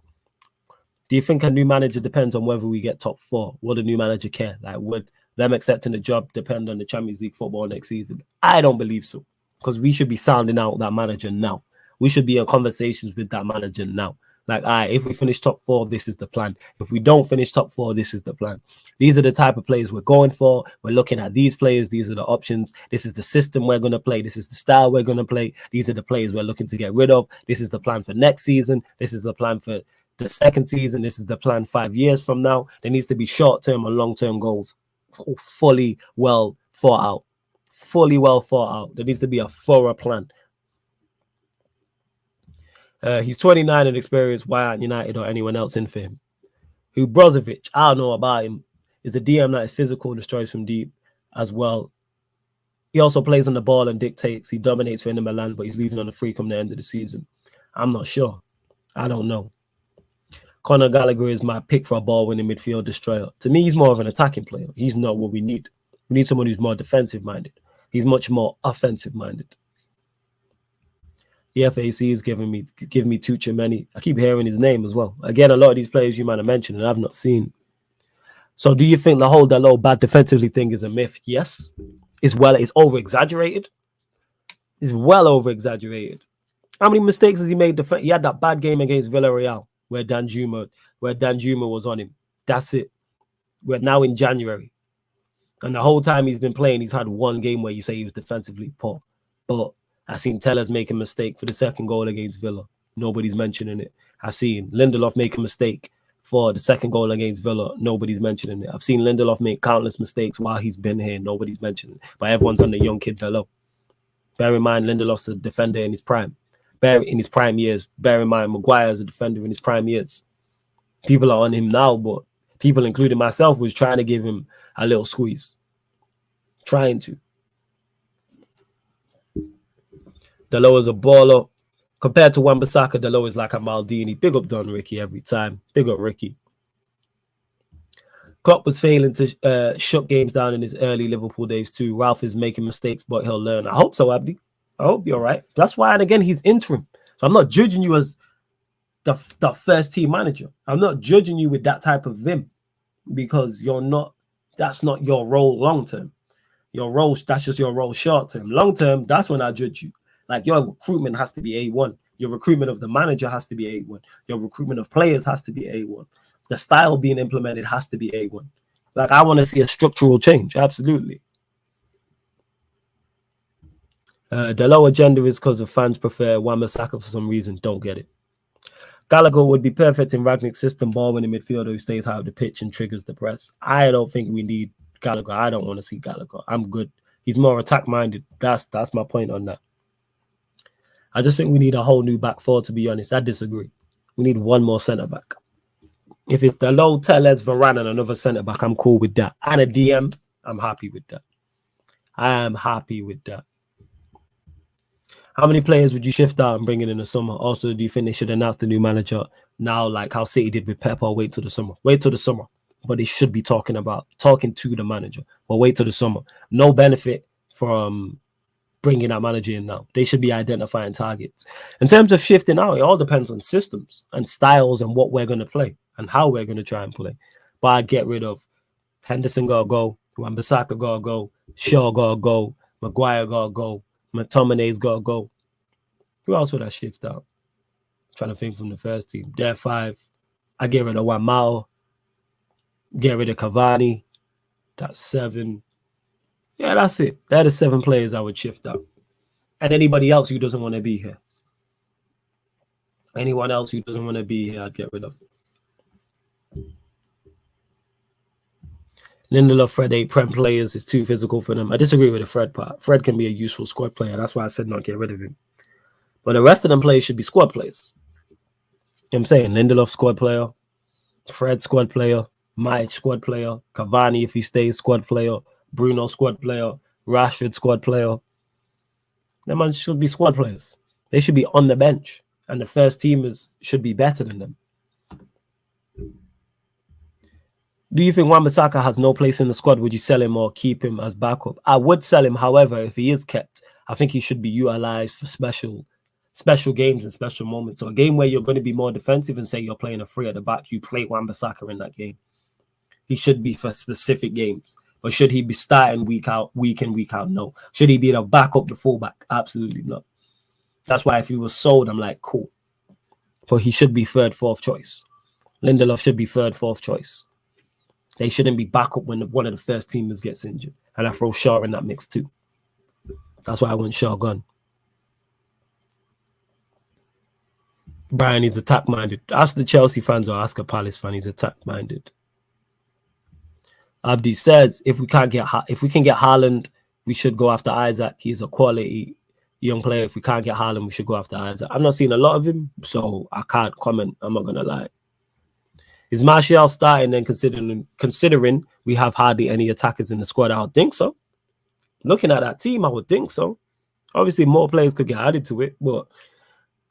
Do you think a new manager depends on whether we get top 4? Will the new manager care? Like, would them accepting the job depend on the Champions League football next season? I don't believe so, because we should be sounding out that manager now. We should be in conversations with that manager now. Like, all right, if we finish top 4, this is the plan. If we don't finish top 4, this is the plan. These are the type of players we're going for. We're looking at these players. These are the options. This is the system we're going to play. This is the style we're going to play. These are the players we're looking to get rid of. This is the plan for next season. This is the plan for the second season. This is the plan 5 years from now. There needs to be short-term and long-term goals, fully well thought out. Fully well thought out. There needs to be a thorough plan. He's 29 and experienced. Why aren't United or anyone else in for him? Who Brozovic? I don't know about him. Is a DM that is physical, destroys from deep as well. He also plays on the ball and dictates. He dominates for Inter Milan, but he's leaving on a free come the end of the season. I'm not sure. I don't know. Conor Gallagher is my pick for a ball-winning midfield destroyer. To me, he's more of an attacking player. He's not what we need. We need someone who's more defensive-minded. He's much more offensive-minded. The FAC is giving me Tuchemeni. I keep hearing his name as well. Again, a lot of these players you might have mentioned and I've not seen. So do you think the whole Dalot bad defensively thing is a myth? Yes. It's over-exaggerated. It's well over-exaggerated. How many mistakes has he made? He had that bad game against Villarreal where Danjuma was on him. That's it. We're now in January. And the whole time he's been playing, he's had one game where you say he was defensively poor. But I seen Tellers make a mistake for the second goal against Villa. Nobody's mentioning it. I seen Lindelof make a mistake for the second goal against Villa. Nobody's mentioning it. I've seen Lindelof make countless mistakes while he's been here. Nobody's mentioning it. But everyone's on the young kid Dalot. Bear in mind, Lindelof's a defender in his prime. In his prime years. Bear in mind, Maguire's a defender in his prime years. People are on him now, but people, including myself, was trying to give him a little squeeze. Trying to. Dalot is a baller. Compared to Wan-Bissaka, Dalot is like a Maldini. Big up Don Ricky every time. Big up Ricky. Klopp was failing to shut games down in his early Liverpool days too. Ralf is making mistakes, but he'll learn. I hope so, Abdi. I hope you're right. That's why, and again, he's interim. So I'm not judging you as the first team manager. I'm not judging you with that type of vim because that's not your role long term. Your role, that's just your role short term. Long term, that's when I judge you. Like, your recruitment has to be A1. Your recruitment of the manager has to be A1. Your recruitment of players has to be A1. The style being implemented has to be A1. Like, I want to see a structural change. Absolutely. The low agenda is because the fans prefer Wan-Bissaka for some reason. Don't get it. Gallagher would be perfect in Rangnick's system, ball-winning midfielder who stays high up the pitch and triggers the press. I don't think we need Gallagher. I don't want to see Gallagher. I'm good. He's more attack-minded. That's my point on that. I just think we need a whole new back four, to be honest. I disagree. We need one more centre-back. If it's Dalot, Tellez, Varane, and another centre-back, I'm cool with that. And a DM, I'm happy with that. I am happy with that. How many players would you shift out and bring in the summer? Also, do you think they should announce the new manager now, like how City did with Pep, or wait till the summer? Wait till the summer. But they should be talking to the manager. But wait till the summer. No benefit from bringing that manager in now. They should be identifying targets. In terms of shifting out, it all depends on systems and styles and what we're going to play and how we're going to try and play. But I'd get rid of Henderson got to go, Wan-Bissaka got to go, Shaw got to go, Maguire got to go, McTominay's got to go. Who else would I shift out? I'm trying to think from the first team. They're 5. I get rid of Wamao. Get rid of Cavani. That's 7. Yeah, that's it. They're the 7 players I would shift out. And anybody else who doesn't want to be here. Anyone else who doesn't want to be here, I'd get rid of. Lindelof, Fred ain't Prem players. It's too physical for them. I disagree with the Fred part. Fred can be a useful squad player. That's why I said not get rid of him. But the rest of them players should be squad players. You know what I'm saying? Lindelof, squad player. Fred, squad player. Mike, squad player. Cavani, if he stays, squad player. Bruno, squad player. Rashford, squad player. Them man should be squad players. They should be on the bench. And the first teamers should be better than them. Do you think Wan-Bissaka has no place in the squad? Would you sell him or keep him as backup? I would sell him. However, if he is kept, I think he should be utilized for special games and special moments. So a game where you're going to be more defensive and say you're playing a three at the back, you play Wan-Bissaka in that game. He should be for specific games. But should he be starting week in, week out? No. Should he be the backup, the fullback? Absolutely not. That's why if he was sold, I'm like, cool. But he should be third, fourth choice. Lindelof should be third, fourth choice. They shouldn't be backup when one of the first teamers gets injured. And I throw Shaw in that mix too. That's why I went Shaw gone. Brian is attack-minded. Ask the Chelsea fans or ask a Palace fan. He's attack-minded. Abdi says, if we can get Haaland, we should go after Isaac. He's a quality young player. If we can't get Haaland, we should go after Isaac. I'm not seeing a lot of him, so I can't comment. I'm not going to lie. Is Martial starting then considering we have hardly any attackers in the squad? I would think so. Looking at that team, I would think so. Obviously, more players could get added to it, but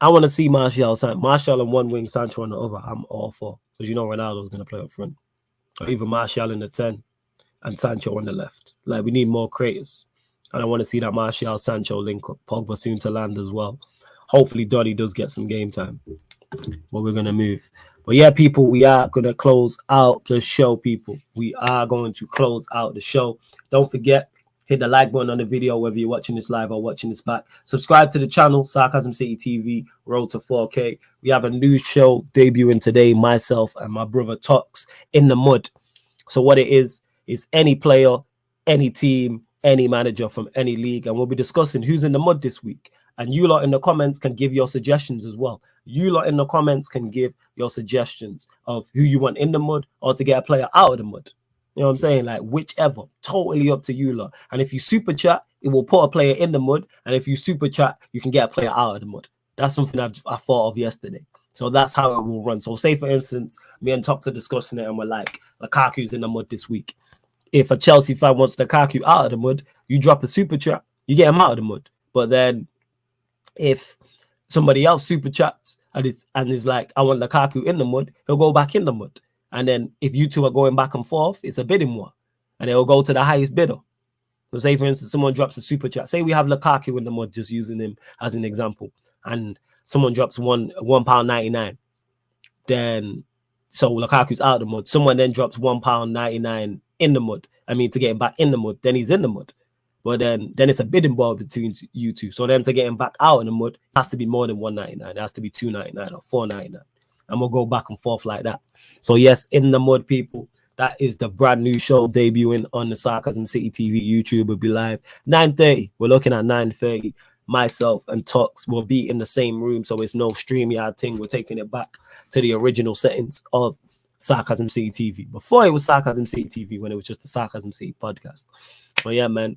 I want to see Martial on one wing, Sancho on the other. I'm all for. Because you know Ronaldo's going to play up front. Or even Martial in the 10 and Sancho on the left. Like, we need more creators. And I want to see that Martial-Sancho link up. Pogba soon to land as well. Hopefully, Donny does get some game time. But we're going to move. But yeah, people, we are going to close out the show, people. We are going to close out the show. Don't forget, hit the like button on the video, whether you're watching this live or watching this back. Subscribe to the channel, Sarcasm City TV, Road to 4K. We have a new show debuting today, myself and my brother Tox, In the Mud. So what it is any player, any team, any manager from any league. And we'll be discussing who's in the mud this week. And you lot in the comments can give your suggestions as well. You lot in the comments can give your suggestions of who you want in the mud or to get a player out of the mud. You know what I'm saying? Like, whichever. Totally up to you lot. And if you super chat, it will put a player in the mud. And if you super chat, you can get a player out of the mud. That's something I thought of yesterday. So that's how it will run. So say, for instance, me and Tox are discussing it and we're like, Lukaku's in the mud this week. If a Chelsea fan wants Lukaku out of the mud, you drop a super chat, you get him out of the mud. But then if somebody else super chats and is like, I want Lukaku in the mud, he'll go back in the mud. And then if you two are going back and forth, it's a bidding war. And they'll go to the highest bidder. So say, for instance, someone drops a super chat. Say we have Lukaku in the mud, just using him as an example. And someone drops £1.99. Then, so Lukaku's out of the mud. Someone then drops £1.99 in the mud. I mean, to get him back in the mud, then he's in the mud. But then it's a bidding war between you two. So then to get him back out in the mud, it has to be more than £1.99. It has to be £2.99 or £4.99. And we'll go back and forth like that. So yes, In the Mud, people. That is the brand new show debuting on the Sarcasm City TV YouTube. Will be live 9:30. We're looking at 9:30. Myself and Tox will be in the same room, so it's no StreamYard thing. We're taking it back to the original settings of Sarcasm City TV. Before it was Sarcasm City TV, when it was just the Sarcasm City podcast. But yeah, man.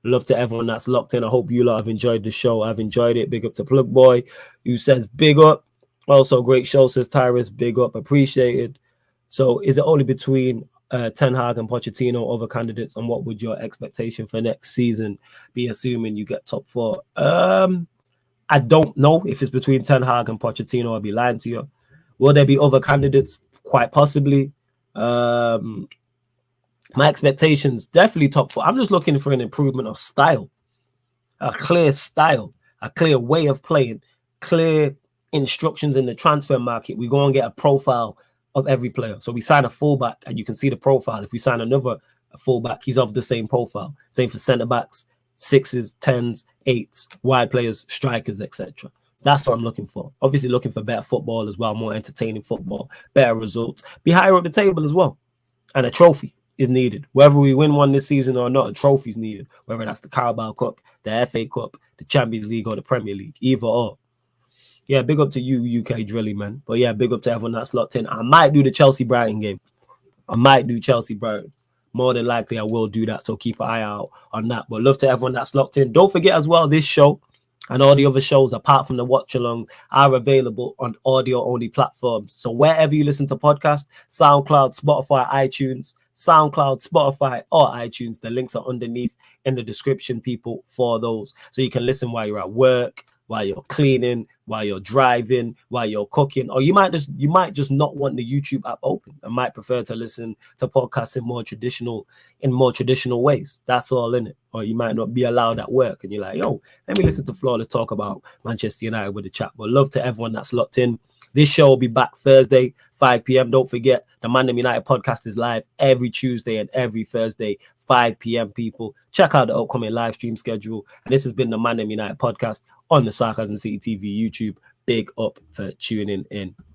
Love to everyone that's locked in. I hope you lot have enjoyed the show. I've enjoyed it. Big up to Plug Boy, who says big up. Also, great show, says Tyrus. Big up, appreciated. So, is it only between Ten Hag and Pochettino, other candidates, and what would your expectation for next season be, assuming you get top 4? I don't know if it's between Ten Hag and Pochettino. I'll be lying to you. Will there be other candidates? Quite possibly. My expectations, definitely top 4. I'm just looking for an improvement of style, a clear way of playing, clear instructions in the transfer market. We go and get a profile of every player. So we sign a fullback and you can see the profile. If we sign another fullback, he's of the same profile. Same for centre backs, 6s, 10s, 8s, wide players, strikers, etc. That's what I'm looking for. Obviously looking for better football as well, more entertaining football, better results, be higher up the table as well. And a trophy is needed. Whether we win one this season or not, a trophy is needed. Whether that's the Carabao Cup, the FA Cup, the Champions League or the Premier League, either or. Yeah, big up to you, UK Drilly, man. But yeah, big up to everyone that's locked in. I might do the Chelsea-Brighton game. I might do Chelsea-Brighton. more than likely I will do that. So keep an eye out on that. But love to everyone that's locked in. Don't forget as well, this show and all the other shows, apart from the watch along, are available on audio only platforms. So wherever you listen to podcasts, SoundCloud, Spotify, iTunes, SoundCloud, Spotify, or iTunes, the links are underneath in the description, people, for those. So you can listen while you're at work, while you're cleaning, while you're driving, while you're cooking, or you might just not want the YouTube app open and might prefer to listen to podcasts in more traditional ways. That's all in it. Or you might not be allowed at work and you're like, yo, let me listen to Flawless talk about Manchester United with the chat. But love to everyone that's locked in. This show will be back Thursday, 5 p.m. Don't forget, the ManDem United podcast is live every Tuesday and every Thursday, 5 p.m. people. Check out the upcoming live stream schedule. And this has been the ManDem United podcast on the Sarcasm City TV YouTube. Big up for tuning in.